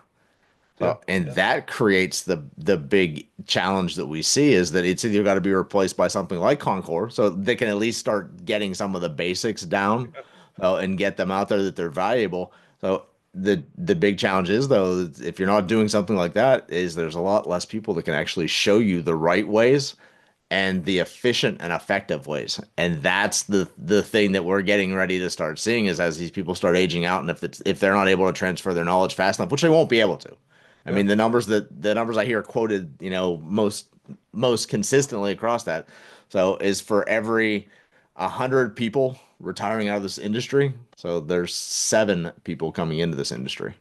Yeah, And that creates the big challenge that we see is that it's either got to be replaced by something like Concord, so they can at least start getting some of the basics down, and get them out there that they're valuable. So the big challenge is though, if you're not doing something like that, is there's a lot less people that can actually show you the right ways and the efficient and effective ways. And that's the thing that we're getting ready to start seeing is as these people start aging out, and if they're not able to transfer their knowledge fast enough, which they won't be able to. I yeah, mean, the numbers I hear quoted, most consistently across that. So is for every 100 people retiring out of this industry, so there's 7 people coming into this industry.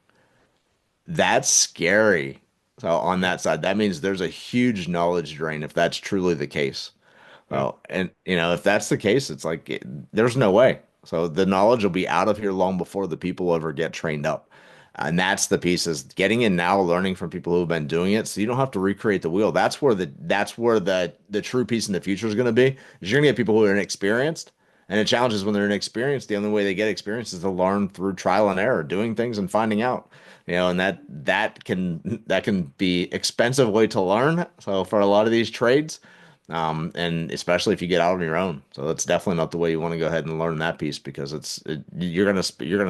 That's scary. So on yeah, that side, that means there's a huge knowledge drain if that's truly the case. yeah, Well, and if that's the case, it's like there's no way. So the knowledge will be out of here long before the people ever get trained up. And that's the piece is getting in now, learning from people who have been doing it, so you don't have to recreate the wheel. That's where the true piece in the future is going to be. Is you're going to get people who are inexperienced, and the challenge is when they're inexperienced, the only way they get experience is to learn through trial and error, doing things and finding out. And that can be expensive way to learn. So for a lot of these trades, and especially if you get out on your own. So that's definitely not the way you want to go ahead and learn that piece because you're gonna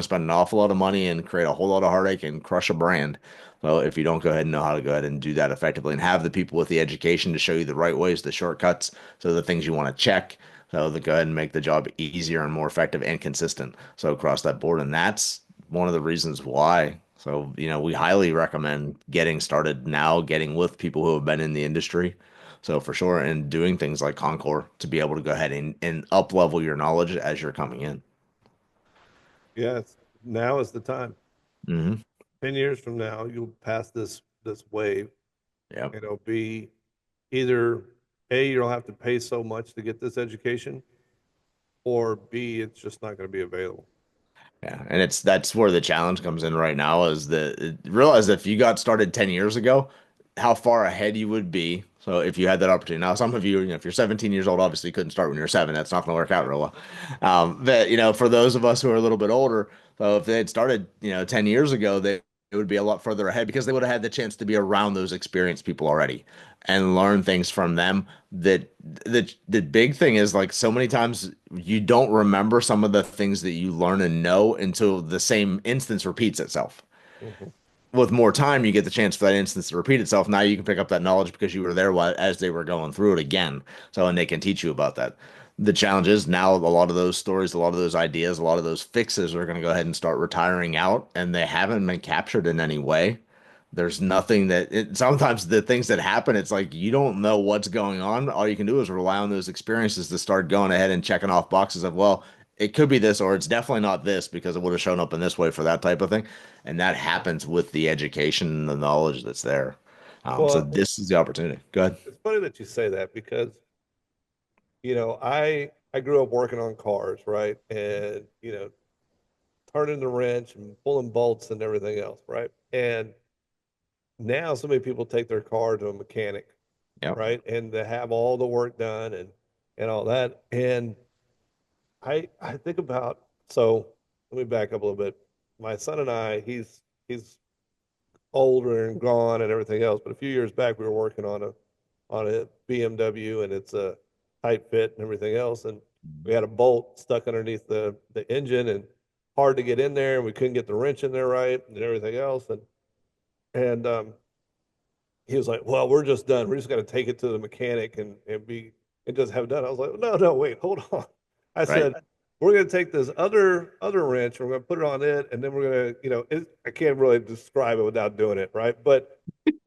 spend an awful lot of money and create a whole lot of heartache and crush a brand. So if you don't go ahead and know how to go ahead and do that effectively and have the people with the education to show you the right ways, the shortcuts, so the things you want to check, so to go ahead and make the job easier and more effective and consistent. So across that board, and that's one of the reasons why. So, we highly recommend getting started now, getting with people who have been in the industry. So for sure, and doing things like Concord to be able to go ahead and up level your knowledge as you're coming in. yeah. Now is the time. Hmm. 10 years from now, you'll pass this wave, Yeah. and it'll be either A, you don't have to pay so much to get this education, or B, it's just not going to be available. Yeah. And that's where the challenge comes in right now is realize that if you got started 10 years ago, how far ahead you would be. So if you had that opportunity. Now, some of you, if you're 17 years old, obviously you couldn't start when you're 7. That's not going to work out real well. But, for those of us who are a little bit older, so if they had started, 10 years ago, it would be a lot further ahead because they would have had the chance to be around those experienced people already and learn things from them. The big thing is, like, so many times you don't remember some of the things that you learn and know until the same instance repeats itself. Mhm. With more time, you get the chance for that instance to repeat itself. Now you can pick up that knowledge because you were there as they were going through it again. So, and they can teach you about that. The challenge is now a lot of those stories, a lot of those ideas, a lot of those fixes are going to go ahead and start retiring out, and they haven't been captured in any way. There's nothing sometimes the things that happen, it's like you don't know what's going on. All you can do is rely on those experiences to start going ahead and checking off boxes of, well, it could be this, or it's definitely not this because it would have shown up in this way for that type of thing. And that happens with the education and the knowledge that's there. So Well, this is the opportunity. Go ahead. it's funny that you say that because, I grew up working on cars, right? And, turning the wrench and pulling bolts and everything else, right? And now so many people take their car to a mechanic, Yep. right? And they have all the work done and all that. And I think about, so let me back up a little bit. My son and I, he's older and gone and everything else, but a few years back we were working on a BMW, and it's a tight fit and everything else, and we had a bolt stuck underneath the engine and hard to get in there, and we couldn't get the wrench in there right and everything else, and he was like, "Well, we're just done. We're just going to take it to the mechanic and just have it done." I was like, "No, no, wait, hold on." I Right. said, "We're going to take this other wrench. We're going to put it on it, and then we're going to, I can't really describe it without doing it, right? But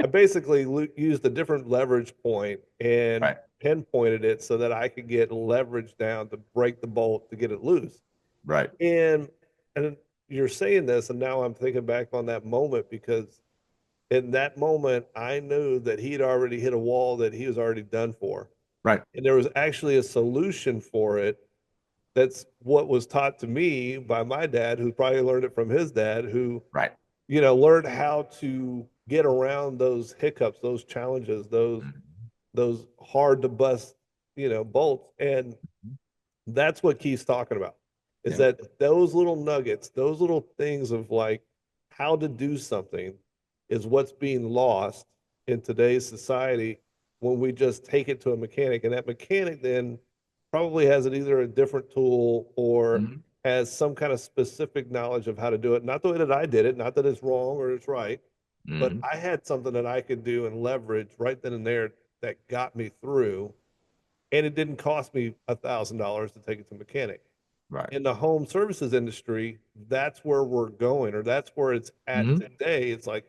I basically used a different leverage point and Right. pinpointed it so that I could get leverage down to break the bolt to get it loose. Right. And you're saying this, and now I'm thinking back on that moment because in that moment, I knew that he'd already hit a wall that he was already done for. Right. And there was actually a solution for it. That's what was taught to me by my dad, who probably learned it from his dad, who, Right. learned how to get around those hiccups, those challenges, those hard to bust, bolts. And that's what Keith's talking about, is Yep. that those little nuggets, those little things of like how to do something is what's being lost in today's society when we just take it to a mechanic. And that mechanic then probably has either a different tool or Mhm. has some kind of specific knowledge of how to do it. Not the way that I did it, not that it's wrong or it's right, but Mhm. I had something that I could do and leverage right then and there that got me through. And it didn't cost me $1,000 to take it to mechanic. Right. In the home services industry, that's where we're going, or that's where it's at Mhm. today. It's like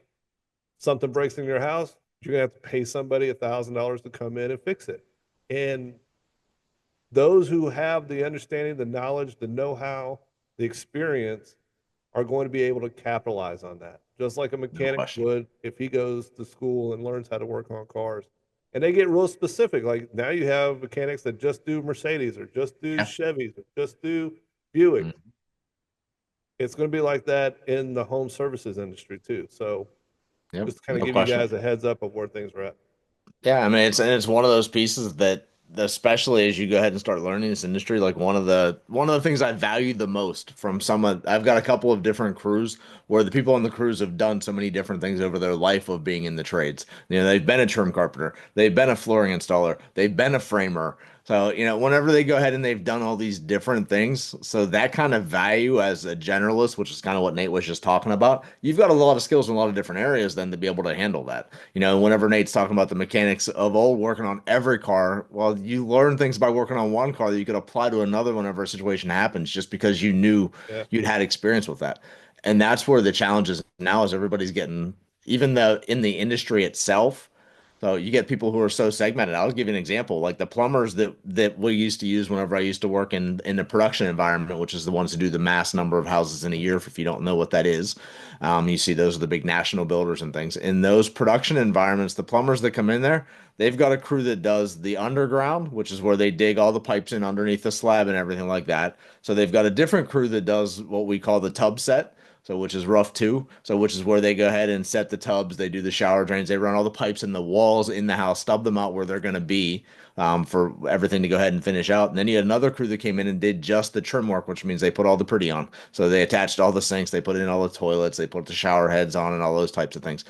something breaks in your house, you're gonna have to pay somebody $1,000 to come in and fix it. And those who have the understanding, the knowledge, the know-how, the experience are going to be able to capitalize on that, just like a No mechanic question. would if he goes to school and learns how to work on cars. And they get real specific. Like now you have mechanics that just do Mercedes or just do Yeah. Chevys or just do Buick. Mhm. It's going to be like that in the home services industry too. So Yep. just to kind of No give you question. guys a heads up of where things are at. Yeah, I mean it's one of those pieces that, especially as you go ahead and start learning this industry, like one of the things I value the most from someone. I've got a couple of different crews where the people on the crews have done so many different things over their life of being in the trades. They've been a trim carpenter, they've been a flooring installer, they've been a framer. So, whenever they go ahead and they've done all these different things, so that kind of value as a generalist, which is kind of what Nate was just talking about, you've got a lot of skills in a lot of different areas then to be able to handle that. Whenever Nate's talking about the mechanics of old working on every car, well, you learn things by working on one car that you could apply to another whenever a situation happens, just because you knew Yeah. you'd had experience with that. And that's where the challenge is now is everybody's getting, even though in the industry itself, so you get people who are so segmented. I'll give you an example, like the plumbers that we used to use whenever I used to work in the production environment, which is the ones who do the mass number of houses in a year. If you don't know what that is, you see those are the big national builders and things. In those production environments, the plumbers that come in there, they've got a crew that does the underground, which is where they dig all the pipes in underneath the slab and everything like that. So they've got a different crew that does what we call the tub set, So which is rough too. So which is where they go ahead and set the tubs, they do the shower drains, they run all the pipes in the walls in the house, stub them out where they're going to be for everything to go ahead and finish out. And then you had another crew that came in and did just the trim work, which means they put all the pretty on. So they attached all the sinks, they put in all the toilets, they put the shower heads on and all those types of things.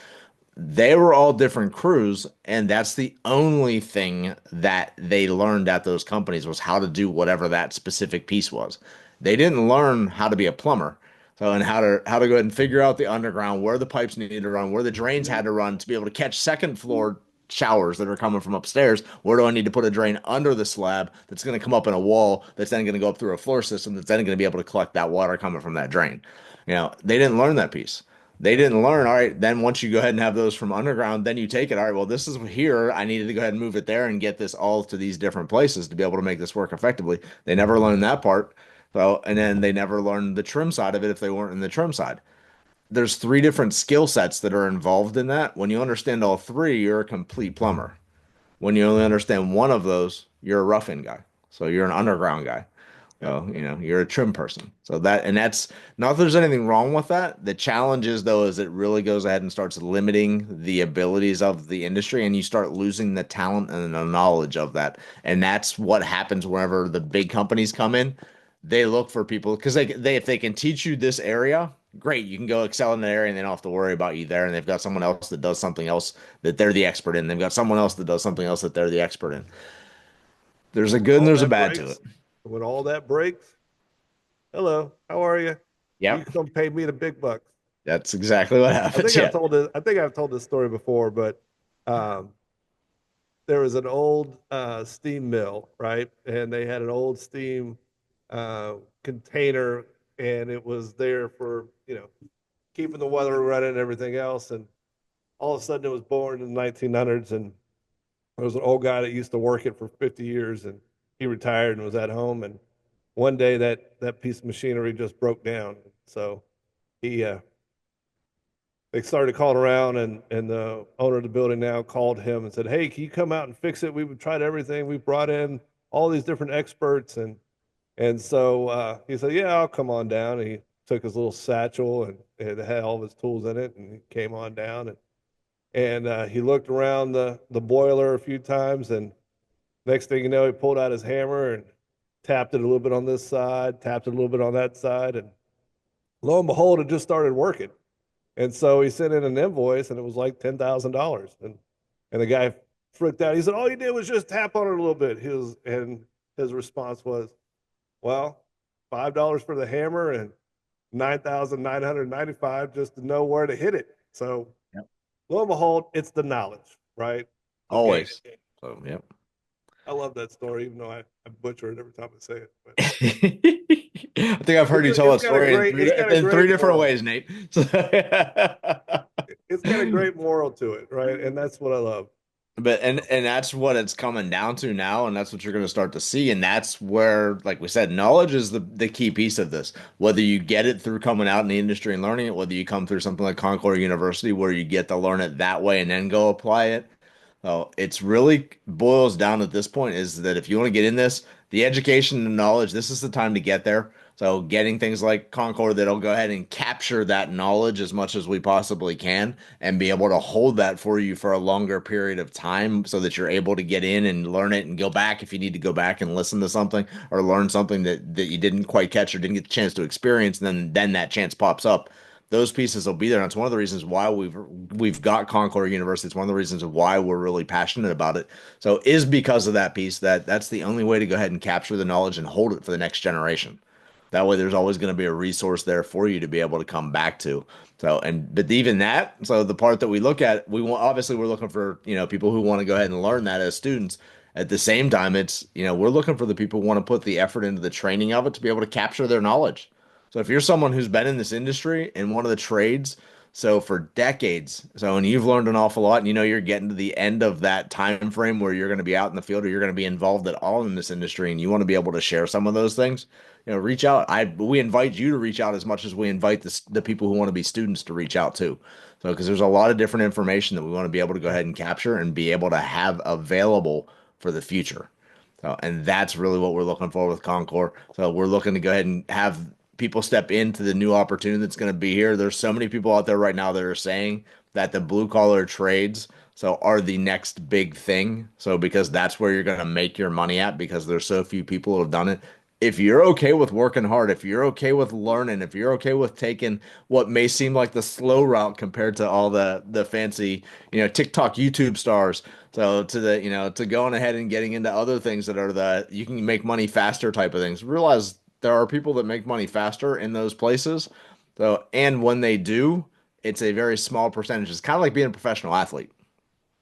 They were all different crews, and that's the only thing that they learned at those companies was how to do whatever that specific piece was. They didn't learn how to be a plumber. So, and how to go ahead and figure out the underground, where the pipes needed to run, where the drains had to run to be able to catch second floor showers that are coming from upstairs. Where do I need to put a drain under the slab that's going to come up in a wall that's then going to go up through a floor system that's then going to be able to collect that water coming from that drain. They didn't learn that piece. They didn't learn. All right, then once you go ahead and have those from underground, then you take it. All right, well, this is here. I needed to go ahead and move it there and get this all to these different places to be able to make this work effectively. They never learned that part. So, and then they never learned the trim side of it if they weren't in the trim side. There's three different skill sets that are involved in that. When you understand all three, you're a complete plumber. When you only understand one of those, you're a roughing guy. So you're an underground guy. Yep. You're a trim person. So that's not that there's anything wrong with that. The challenge is though, is it really goes ahead and starts limiting the abilities of the industry and you start losing the talent and the knowledge of that. And that's what happens whenever the big companies come in. They look for people because they if they can teach you this area, great, you can go excel in that area and they don't have to worry about you there. And they've got someone else that does something else that they're the expert in. They've got someone else that does something else that they're the expert in. There's a good and All there's a that bad to it. breaks. When all that breaks, hello, how are you? You Yep. come pay me the big bucks. That's exactly what happens. Yeah. I think I've told this story before, but um, there was an old steam mill, right? And they had an old steam container, and it was there for keeping the weather running and everything else. And all of a sudden, it was born in the 1900s, and there was an old guy that used to work it for 50 years, and he retired and was at home. And one day, that piece of machinery just broke down. So he they started calling around, and the owner of the building now called him and said, "Hey, can you come out and fix it? We've tried everything. We've brought in all these different experts." And so he said, "Yeah, I'll come on down." And he took his little satchel, and it had all of his tools in it, and he came on down, and he looked around the boiler a few times, and next thing you know, he pulled out his hammer and tapped it a little bit on this side, tapped it a little bit on that side, and lo and behold, it just started working. And so he sent in an invoice, and it was like $10,000. And the guy freaked out. He said, "All you did was just tap on it a little bit." His response was, "Well, $5 for the hammer and 9,995 just to know where to hit it." So Yep. lo and behold, it's the knowledge, right? Okay. Always. So, yep. I love that story, even though I butcher it every time I say it. But I think I've heard you tell it's that story it's got a in three great different moral. ways, Nate. So- It's got a great moral to it, right? And that's what I love. But and that's what it's coming down to now, and that's what you're going to start to see, and that's where, like we said, knowledge is the key piece of this. Whether you get it through coming out in the industry and learning it, whether you come through something like Concord University where you get to learn it that way and then go apply it. So it's really boils down at this point is that if you want to get in this, the education and knowledge, this is the time to get there. So getting things like Concord that'll go ahead and capture that knowledge as much as we possibly can and be able to hold that for you for a longer period of time so that you're able to get in and learn it and go back if you need to go back and listen to something or learn something that you didn't quite catch or didn't get the chance to experience, and then that chance pops up. Those pieces will be there. And it's one of the reasons why we've got Concord University. It's one of the reasons why we're really passionate about it. So is because of that piece that's the only way to go ahead and capture the knowledge and hold it for the next generation. That way there's always going to be a resource there for you to be able to come back to. So but even that, so the part that we look at, we want obviously we're looking for, people who want to go ahead and learn that as students. At the same time, it's, we're looking for the people who want to put the effort into the training of it to be able to capture their knowledge. So if you're someone who's been in this industry in one of the trades, so for decades, and you've learned an awful lot, and you're getting to the end of that time frame where you're going to be out in the field or you're going to be involved at all in this industry, and you want to be able to share some of those things, reach out. We invite you to reach out as much as we invite the people who want to be students to reach out too. So because there's a lot of different information that we want to be able to go ahead and capture and be able to have available for the future. So, and that's really what we're looking for with Concord. So we're looking to go ahead and have people step into the new opportunity that's going to be here. There's so many people out there right now that are saying that the blue collar trades are the next big thing. So because that's where you're going to make your money at because there's so few people who have done it. If you're okay with working hard, if you're okay with learning, if you're okay with taking what may seem like the slow route compared to all the fancy, TikTok, YouTube stars, so to the, to going ahead and getting into other things that are the you can make money faster type of things. Realize there are people that make money faster in those places. So, and when they do, it's a very small percentage. It's kind of like being a professional athlete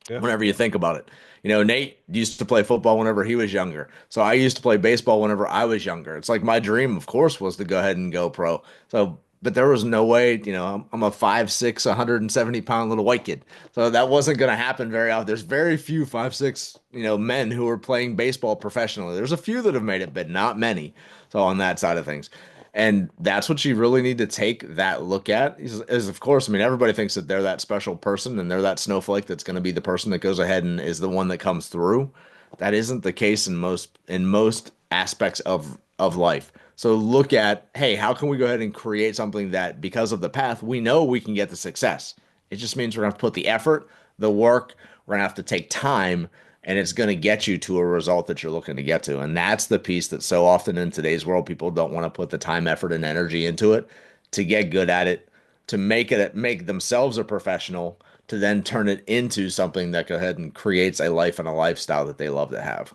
Yeah. whenever you think about it. Nate used to play football whenever he was younger. So I used to play baseball whenever I was younger. It's like my dream, of course, was to go ahead and go pro. So, but there was no way, I'm a 5'6", 170-pound little white kid. So that wasn't going to happen very often. There's very few 5'6", men who are playing baseball professionally. There's a few that have made it, but not many. So on that side of things. And that's what you really need to take that look at is, of course, I mean, everybody thinks that they're that special person and they're that snowflake that's going to be the person that goes ahead and is the one that comes through. That isn't the case in most aspects of life. So look at, hey, how can we go ahead and create something that because of the path, we know we can get the success. It just means we're going to have to put the effort, the work, we're going to have to take time and it's going to get you to a result that you're looking to get to. And that's the piece that so often in today's world, people don't want to put the time, effort, and energy into it to get good at it, to make themselves a professional, to then turn it into something that go ahead and creates a life and a lifestyle that they love to have.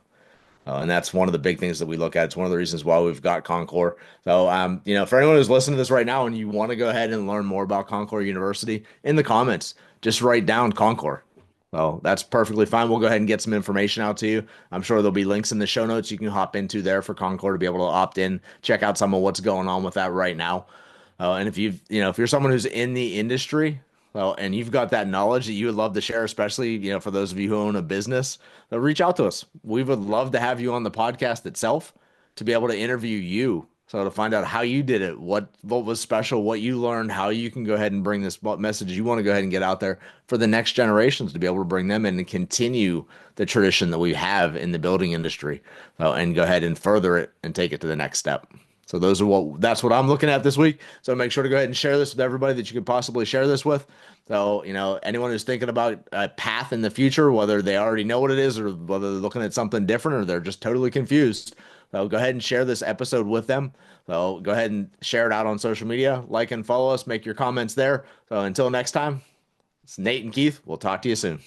And that's one of the big things that we look at. It's one of the reasons why we've got Concord. So, for anyone who's listening to this right now and you want to go ahead and learn more about Concord University, in the comments, just write down Concord. Well, that's perfectly fine. We'll go ahead and get some information out to you. I'm sure there'll be links in the show notes you can hop into there for Concord to be able to opt in, check out some of what's going on with that right now. And if you're someone who's in the industry, well, and you've got that knowledge that you would love to share, especially, for those of you who own a business, reach out to us. We would love to have you on the podcast itself to be able to interview you. So to find out how you did it, what was special, what you learned, how you can go ahead and bring this message you want to go ahead and get out there for the next generations to be able to bring them in and continue the tradition that we have in the building industry, and go ahead and further it and take it to the next step. So that's what I'm looking at this week. So make sure to go ahead and share this with everybody that you could possibly share this with. So, anyone who's thinking about a path in the future, whether they already know what it is or whether they're looking at something different or they're just totally confused, so go ahead and share this episode with them. So go ahead and share it out on social media, like and follow us, make your comments there. So until next time, it's Nate and Keith. We'll talk to you soon.